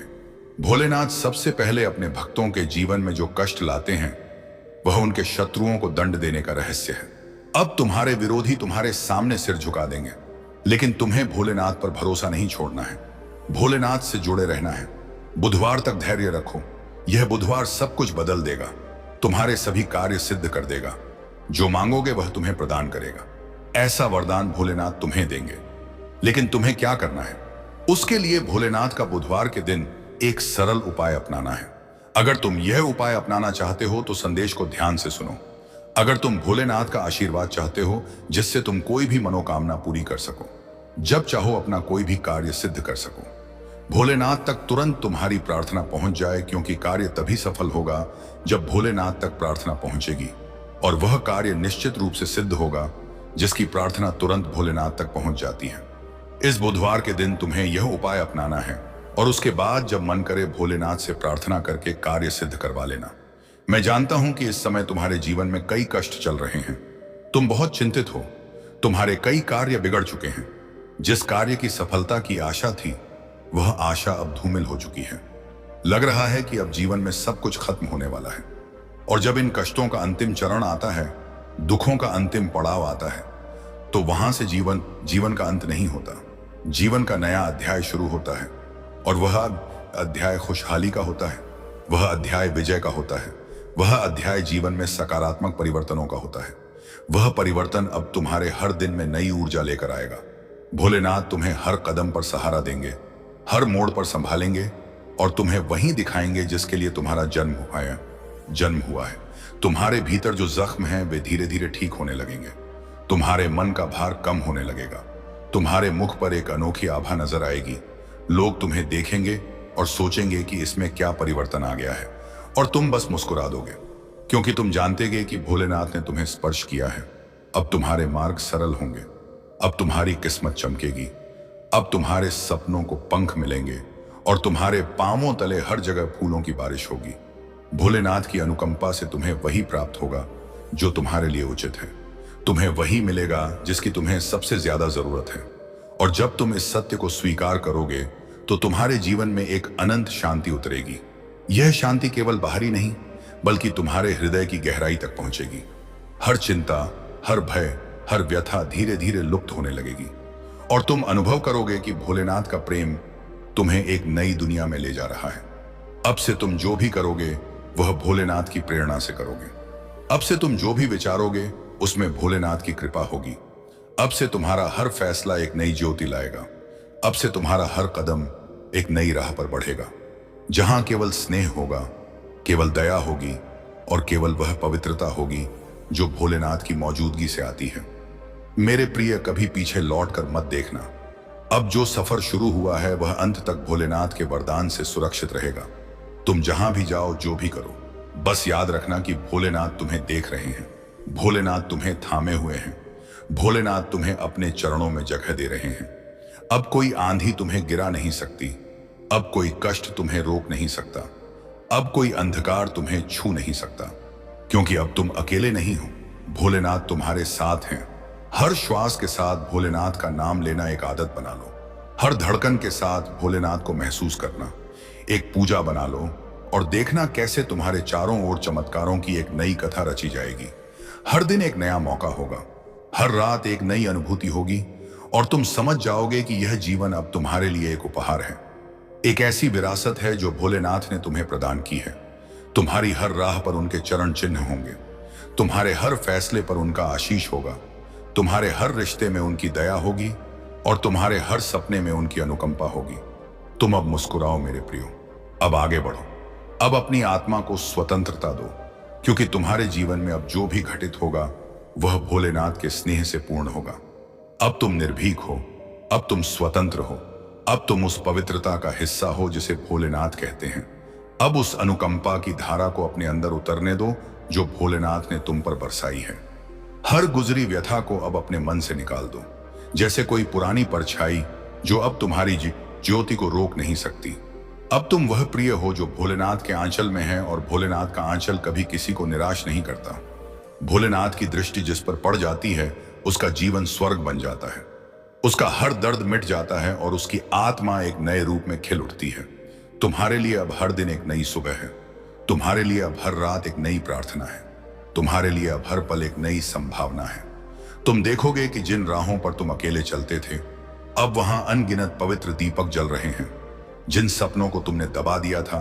भोलेनाथ सबसे पहले अपने भक्तों के जीवन में जो कष्ट लाते हैं, वह उनके शत्रुओं को दंड देने का रहस्य है। अब तुम्हारे विरोधी तुम्हारे सामने सिर झुका देंगे, लेकिन तुम्हें भोलेनाथ पर भरोसा नहीं छोड़ना है। भोलेनाथ से जुड़े रहना है। बुधवार तक धैर्य रखो। यह बुधवार सब कुछ बदल देगा, तुम्हारे सभी कार्य सिद्ध कर देगा। जो मांगोगे वह तुम्हें प्रदान करेगा। ऐसा वरदान भोलेनाथ तुम्हें देंगे। लेकिन तुम्हें क्या करना है? उसके लिए भोलेनाथ का बुधवार के दिन एक सरल उपाय अपनाना है। अगर तुम यह उपाय अपनाना चाहते हो तो संदेश को ध्यान से सुनो। अगर तुम भोलेनाथ का आशीर्वाद चाहते हो जिससे तुम कोई भी मनोकामना पूरी कर सको, जब चाहो अपना कोई भी कार्य सिद्ध कर सको, भोलेनाथ तक तुरंत तुम्हारी प्रार्थना पहुंच जाए, क्योंकि कार्य तभी सफल होगा जब भोलेनाथ तक प्रार्थना पहुंचेगी, और वह कार्य निश्चित रूप से सिद्ध होगा जिसकी प्रार्थना तुरंत भोलेनाथ तक पहुंच जाती है। इस बुधवार के दिन तुम्हें यह उपाय अपनाना है और उसके बाद जब मन करे भोलेनाथ से प्रार्थना करके कार्य सिद्ध करवा लेना। मैं जानता हूं कि इस समय तुम्हारे जीवन में कई कष्ट चल रहे हैं। तुम बहुत चिंतित हो। तुम्हारे कई कार्य बिगड़ चुके हैं। जिस कार्य की सफलता की आशा थी, वह आशा अब धूमिल हो चुकी है। लग रहा है कि अब जीवन में सब कुछ खत्म होने वाला है। और जब इन कष्टों का अंतिम चरण आता है, दुखों का अंतिम पड़ाव आता है, तो वहां से जीवन का अंत नहीं होता। जीवन का नया अध्याय शुरू होता है, और वह अध्याय खुशहाली का होता है, वह अध्याय विजय का होता है, वह अध्याय जीवन में सकारात्मक परिवर्तनों का होता है। वह परिवर्तन अब तुम्हारे हर दिन में नई ऊर्जा लेकर आएगा। भोलेनाथ तुम्हें हर कदम पर सहारा देंगे, हर मोड़ पर संभालेंगे और तुम्हें वहीं दिखाएंगे जिसके लिए तुम्हारा जन्म हुआ है। तुम्हारे भीतर जो जख्म हैं वे धीरे धीरे ठीक होने लगेंगे। तुम्हारे मन का भार कम होने लगेगा। तुम्हारे मुख पर एक अनोखी आभा नजर आएगी। लोग तुम्हें देखेंगे और सोचेंगे कि इसमें क्या परिवर्तन आ गया है, और तुम बस मुस्कुरा दोगे, क्योंकि तुम जानतेगे कि भोलेनाथ ने तुम्हें स्पर्श किया है। अब तुम्हारे मार्ग सरल होंगे। अब तुम्हारी किस्मत चमकेगी। अब तुम्हारे सपनों को पंख मिलेंगे और तुम्हारे पांवों तले हर जगह फूलों की बारिश होगी। भोलेनाथ की अनुकंपा से तुम्हें वही प्राप्त होगा जो तुम्हारे लिए उचित है। तुम्हें वही मिलेगा जिसकी तुम्हें सबसे ज्यादा जरूरत है। और जब तुम इस सत्य को स्वीकार करोगे तो तुम्हारे जीवन में एक अनंत शांति उतरेगी। यह शांति केवल बाहरी नहीं, बल्कि तुम्हारे हृदय की गहराई तक पहुंचेगी। हर चिंता, हर भय, हर व्यथा धीरे धीरे लुप्त होने लगेगी, और तुम अनुभव करोगे कि भोलेनाथ का प्रेम तुम्हें एक नई दुनिया में ले जा रहा है। अब से तुम जो भी करोगे वह भोलेनाथ की प्रेरणा से करोगे। अब से तुम जो भी विचारोगे उसमें भोलेनाथ की कृपा होगी। अब से तुम्हारा हर फैसला एक नई ज्योति लाएगा। अब से तुम्हारा हर कदम एक नई राह पर बढ़ेगा, जहां केवल स्नेह होगा, केवल दया होगी और केवल वह पवित्रता होगी जो भोलेनाथ की मौजूदगी से आती है। मेरे प्रिय, कभी पीछे लौट कर मत देखना। अब जो सफर शुरू हुआ है वह अंत तक भोलेनाथ के वरदान से सुरक्षित रहेगा। तुम जहां भी जाओ, जो भी करो, बस याद रखना कि भोलेनाथ तुम्हें देख रहे हैं। भोलेनाथ तुम्हें थामे हुए हैं। भोलेनाथ तुम्हें अपने चरणों में जगह दे रहे हैं। अब कोई आंधी तुम्हें गिरा नहीं सकती। अब कोई कष्ट तुम्हें रोक नहीं सकता। अब कोई अंधकार तुम्हें छू नहीं सकता, क्योंकि अब तुम अकेले नहीं हो। भोलेनाथ तुम्हारे साथ हैं। हर श्वास के साथ भोलेनाथ का नाम लेना एक आदत बना लो। हर धड़कन के साथ भोलेनाथ को महसूस करना एक पूजा बना लो, और देखना कैसे तुम्हारे चारों ओर चमत्कारों की एक नई कथा रची जाएगी। हर दिन एक नया मौका होगा, हर रात एक नई अनुभूति होगी, और तुम समझ जाओगे कि यह जीवन अब तुम्हारे लिए एक उपहार है, एक ऐसी विरासत है जो भोलेनाथ ने तुम्हें प्रदान की है। तुम्हारी हर राह पर उनके चरण चिन्ह होंगे। तुम्हारे हर फैसले पर उनका आशीष होगा। तुम्हारे हर रिश्ते में उनकी दया होगी और तुम्हारे हर सपने में उनकी अनुकंपा होगी। तुम अब मुस्कुराओ मेरे प्रियो, अब आगे बढ़ो, अब अपनी आत्मा को स्वतंत्रता दो, क्योंकि तुम्हारे जीवन में अब जो भी घटित होगा वह भोलेनाथ के स्नेह से पूर्ण होगा। अब तुम निर्भीक हो, अब तुम स्वतंत्र हो, अब तुम उस पवित्रता का हिस्सा हो जिसे भोलेनाथ कहते हैं। अब उस अनुकंपा की धारा को अपने अंदर उतरने दो जो भोलेनाथ ने तुम पर बरसाई है। हर गुजरी व्यथा को अब अपने मन से निकाल दो, जैसे कोई पुरानी परछाई जो अब तुम्हारी ज्योति को रोक नहीं सकती। अब तुम वह प्रिय हो जो भोलेनाथ के आंचल में है, और भोलेनाथ का आंचल कभी किसी को निराश नहीं करता। भोलेनाथ की दृष्टि जिस पर पड़ जाती है उसका जीवन स्वर्ग बन जाता है, उसका हर दर्द मिट जाता है और उसकी आत्मा एक नए रूप में खिल उठती है। तुम्हारे लिए अब हर दिन एक नई सुबह है, तुम्हारे लिए अब हर रात एक नई प्रार्थना है, तुम्हारे लिए अब हर पल एक नई संभावना है। तुम देखोगे कि जिन राहों पर तुम अकेले चलते थे अब वहां अनगिनत पवित्र दीपक जल रहे हैं। जिन सपनों को तुमने दबा दिया था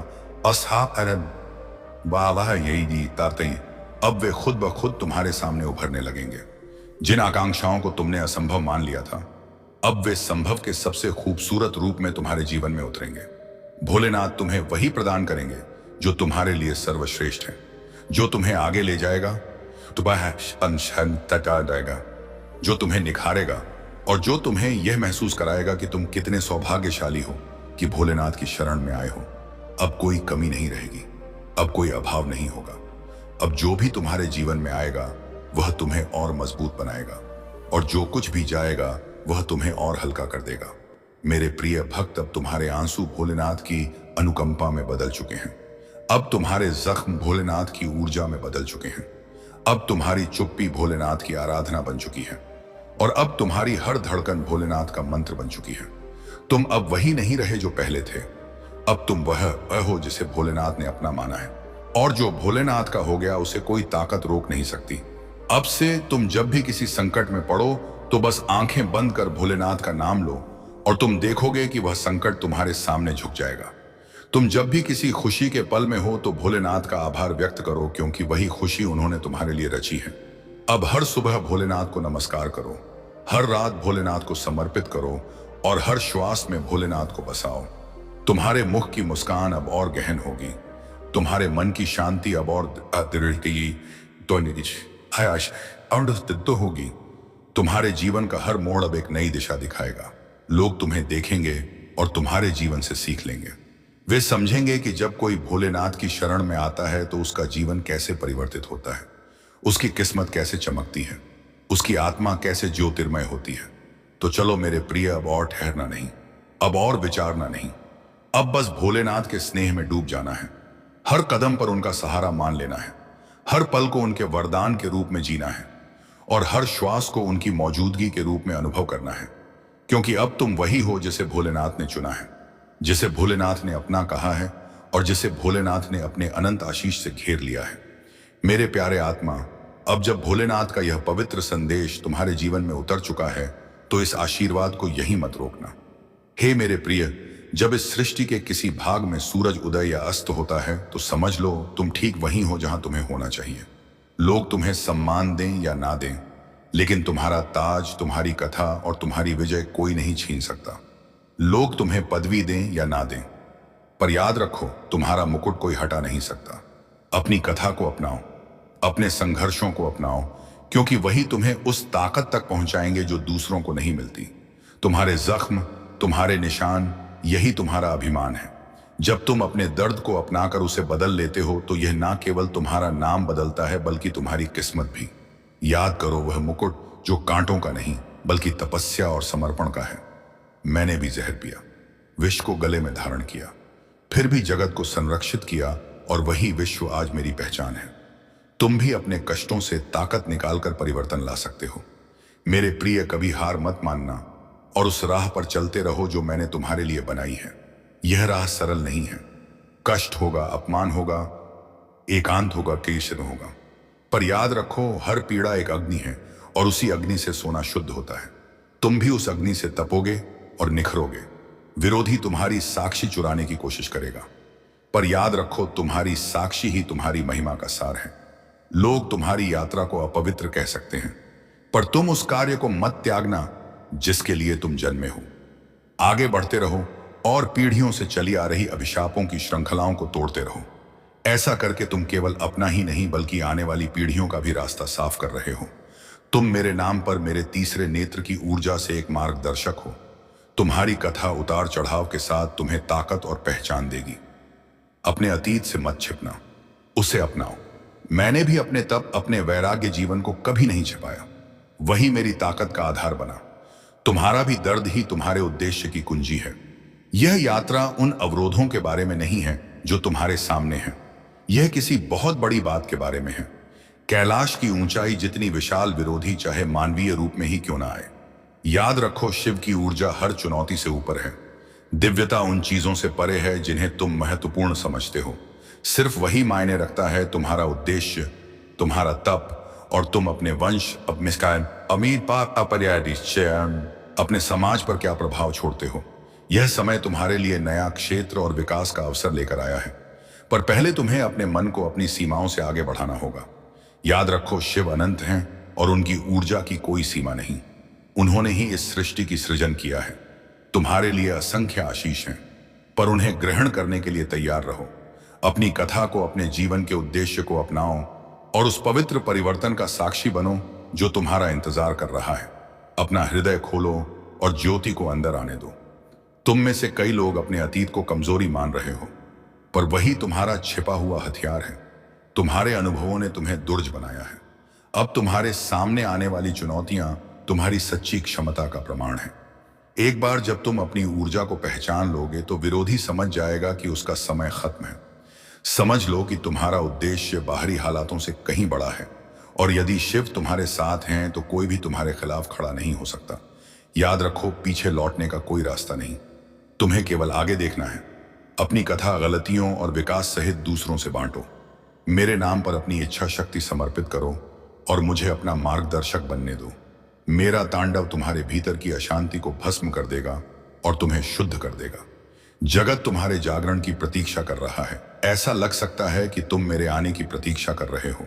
यही अब वे खुद ब खुद तुम्हारे सामने उभरने लगेंगे। जिन आकांक्षाओं को तुमने असंभव मान लिया था अब वे संभव के सबसे खूबसूरत रूप में तुम्हारे जीवन में उतरेंगे। भोलेनाथ तुम्हें वही प्रदान करेंगे जो तुम्हारे लिए सर्वश्रेष्ठ है, जो तुम्हें आगे ले जाएगा, जो तुम्हें निखारेगा और जो तुम्हें यह महसूस कराएगा कि तुम कितने सौभाग्यशाली हो कि भोलेनाथ की शरण में आए हो। अब कोई कमी नहीं रहेगी, अब कोई अभाव नहीं होगा। अब जो भी तुम्हारे जीवन में आएगा वह तुम्हें और मजबूत बनाएगा, और जो कुछ भी जाएगा वह तुम्हें और हल्का कर देगा। मेरे प्रिय भक्त, अब तुम्हारे आंसू भोलेनाथ की अनुकंपा में बदल चुके हैं, अब तुम्हारे जख्म भोलेनाथ की ऊर्जा में बदल चुके हैं, अब तुम्हारी चुप्पी भोलेनाथ की आराधना बन चुकी है, और अब तुम्हारी हर धड़कन भोलेनाथ का मंत्र बन चुकी है। तुम अब वही नहीं रहे जो पहले थे, अब तुम वह हो जिसे भोलेनाथ ने अपना माना है, और जो भोलेनाथ का हो गया उसे कोई ताकत रोक नहीं सकती। अब से तुम जब भी किसी संकट में पड़ो तो बस आंखें बंद कर भोलेनाथ का नाम लो और तुम देखोगे कि वह संकट तुम्हारे सामने झुक जाएगा। तुम जब भी किसी खुशी के पल में हो तो भोलेनाथ का आभार व्यक्त करो, क्योंकि वही खुशी उन्होंने तुम्हारे लिए रची है। अब हर सुबह भोलेनाथ को नमस्कार करो, हर रात भोलेनाथ को समर्पित करो और हर श्वास में भोलेनाथ को बसाओ। तुम्हारे मुख की मुस्कान अब और गहन होगी, तुम्हारे मन की शांति अब और होगी। तुम्हारे जीवन का हर मोड़ अब एक नई दिशा दिखाएगा। लोग तुम्हें देखेंगे और तुम्हारे जीवन से सीख लेंगे। वे समझेंगे कि जब कोई भोलेनाथ की शरण में आता है तो उसका जीवन कैसे परिवर्तित होता है, उसकी किस्मत कैसे चमकती है, उसकी आत्मा कैसे ज्योतिर्मय होती है। तो चलो मेरे प्रिय, अब और ठहरना नहीं, अब और विचारना नहीं, अब बस भोलेनाथ के स्नेह में डूब जाना है। हर कदम पर उनका सहारा मान लेना है, हर पल को उनके वरदान के रूप में जीना है और हर श्वास को उनकी मौजूदगी के रूप में अनुभव करना है। क्योंकि अब तुम वही हो जिसे भोलेनाथ ने चुना है, जिसे भोलेनाथ ने अपना कहा है और जिसे भोलेनाथ ने अपने अनंत आशीष से घेर लिया है। मेरे प्यारे आत्मा, अब जब भोलेनाथ का यह पवित्र संदेश तुम्हारे जीवन में उतर चुका है तो इस आशीर्वाद को यहीं मत रोकना। हे मेरे प्रिय, जब इस सृष्टि के किसी भाग में सूरज उदय या अस्त होता है तो समझ लो तुम ठीक वहीं हो जहां तुम्हें होना चाहिए। लोग तुम्हें सम्मान दें या ना दें, लेकिन तुम्हारा ताज, तुम्हारी कथा और तुम्हारी विजय कोई नहीं छीन सकता। लोग तुम्हें पदवी दें या ना दें, पर याद रखो तुम्हारा मुकुट कोई हटा नहीं सकता। अपनी कथा को अपनाओ, अपने संघर्षों को अपनाओ, क्योंकि वही तुम्हें उस ताकत तक पहुंचाएंगे जो दूसरों को नहीं मिलती। तुम्हारे जख्म, तुम्हारे निशान, यही तुम्हारा अभिमान है। जब तुम अपने दर्द को अपनाकर उसे बदल लेते हो तो यह ना केवल तुम्हारा नाम बदलता है बल्कि तुम्हारी किस्मत भी। याद करो वह मुकुट जो कांटों का नहीं बल्कि तपस्या और समर्पण का है। मैंने भी जहर पिया, विष को गले में धारण किया, फिर भी जगत को संरक्षित किया, और वही विश्व आज मेरी पहचान है। तुम भी अपने कष्टों से ताकत निकालकर परिवर्तन ला सकते हो। मेरे प्रिय, कभी हार मत मानना और उस राह पर चलते रहो जो मैंने तुम्हारे लिए बनाई है। यह राह सरल नहीं है, कष्ट होगा, अपमान होगा, एकांत होगा, केशर होगा, पर याद रखो हर पीड़ा एक अग्नि है और उसी अग्नि से सोना शुद्ध होता है। तुम भी उस अग्नि से तपोगे और निखरोगे। विरोधी तुम्हारी साक्षी चुराने की कोशिश करेगा, पर याद रखो तुम्हारी साक्षी ही तुम्हारी महिमा का सार है। लोग तुम्हारी यात्रा को अपवित्र कह सकते हैं, पर तुम उस कार्य को मत त्यागना जिसके लिए तुम जन्मे हो। आगे बढ़ते रहो और पीढ़ियों से चली आ रही अभिशापों की श्रृंखलाओं को तोड़ते रहो। ऐसा करके तुम केवल अपना ही नहीं बल्कि आने वाली पीढ़ियों का भी रास्ता साफ कर रहे हो। तुम मेरे नाम पर मेरे तीसरे नेत्र की ऊर्जा से एक मार्गदर्शक हो। तुम्हारी कथा उतार चढ़ाव के साथ तुम्हें ताकत और पहचान देगी। अपने अतीत से मत छिपना, उसे अपनाओ। मैंने भी अपने तप, अपने वैराग्य जीवन को कभी नहीं छिपाया। वही मेरी ताकत का आधार बना। तुम्हारा भी दर्द ही तुम्हारे उद्देश्य की कुंजी है। यह यात्रा उन अवरोधों के बारे में नहीं है जो तुम्हारे सामने हैं। यह किसी बहुत बड़ी बात के बारे में है। कैलाश की ऊंचाई जितनी विशाल विरोधी चाहे मानवीय रूप में ही क्यों ना आए, याद रखो शिव की ऊर्जा हर चुनौती से ऊपर है। दिव्यता उन चीजों से परे है जिन्हें तुम महत्वपूर्ण समझते हो। सिर्फ वही मायने रखता है तुम्हारा उद्देश्य, तुम्हारा तप, और तुम अपने वंश, अपने समाज पर क्या प्रभाव छोड़ते हो। यह समय तुम्हारे लिए नया क्षेत्र और विकास का अवसर लेकर आया है, पर पहले तुम्हें अपने मन को अपनी सीमाओं से आगे बढ़ाना होगा। याद रखो शिव अनंत हैं और उनकी ऊर्जा की कोई सीमा नहीं। उन्होंने ही इस सृष्टि की सृजन किया है। तुम्हारे लिए असंख्य आशीष हैं, पर उन्हें ग्रहण करने के लिए तैयार रहो। अपनी कथा को, अपने जीवन के उद्देश्य को अपनाओ और उस पवित्र परिवर्तन का साक्षी बनो जो तुम्हारा इंतजार कर रहा है। अपना हृदय खोलो और ज्योति को अंदर आने दो। तुम में से कई लोग अपने अतीत को कमजोरी मान रहे हो, पर वही तुम्हारा छिपा हुआ हथियार है। तुम्हारे अनुभवों ने तुम्हें दुर्ज बनाया है। अब तुम्हारे सामने आने वाली चुनौतियां तुम्हारी सच्ची क्षमता का प्रमाण है। एक बार जब तुम अपनी ऊर्जा को पहचान लोगे तो विरोधी समझ जाएगा कि उसका समय खत्म है। समझ लो कि तुम्हारा उद्देश्य बाहरी हालातों से कहीं बड़ा है, और यदि शिव तुम्हारे साथ हैं तो कोई भी तुम्हारे खिलाफ खड़ा नहीं हो सकता। याद रखो, पीछे लौटने का कोई रास्ता नहीं। तुम्हें केवल आगे देखना है। अपनी कथा गलतियों और विकास सहित दूसरों से बांटो। मेरे नाम पर अपनी इच्छा शक्ति समर्पित करो और मुझे अपना मार्गदर्शक बनने दो। मेरा तांडव तुम्हारे भीतर की अशांति को भस्म कर देगा और तुम्हें शुद्ध कर देगा। जगत तुम्हारे जागरण की प्रतीक्षा कर रहा है। ऐसा लग सकता है कि तुम मेरे आने की प्रतीक्षा कर रहे हो,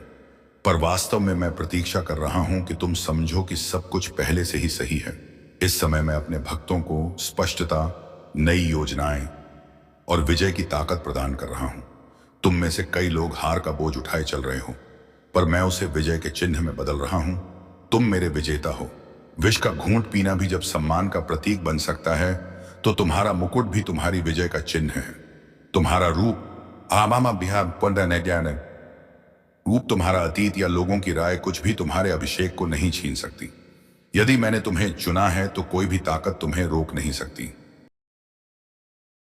पर वास्तव में मैं प्रतीक्षा कर रहा हूं कि तुम समझो कि सब कुछ पहले से ही सही है। इस समय मैं अपने भक्तों को स्पष्टता, नई योजनाएं और विजय की ताकत प्रदान कर रहा हूं। तुम में से कई लोग हार का बोझ उठाए चल रहे हो, पर मैं उसे विजय के चिन्ह में बदल रहा हूं। तुम मेरे विजेता हो। विष का घूंट पीना भी जब सम्मान का प्रतीक बन सकता है, तो तुम्हारा मुकुट भी तुम्हारी विजय का चिन्ह है। तुम्हारा रूप रूप, तुम्हारा अतीत या लोगों की राय कुछ भी तुम्हारे अभिषेक को नहीं छीन सकती। यदि मैंने तुम्हें चुना है तो कोई भी ताकत तुम्हें रोक नहीं सकती।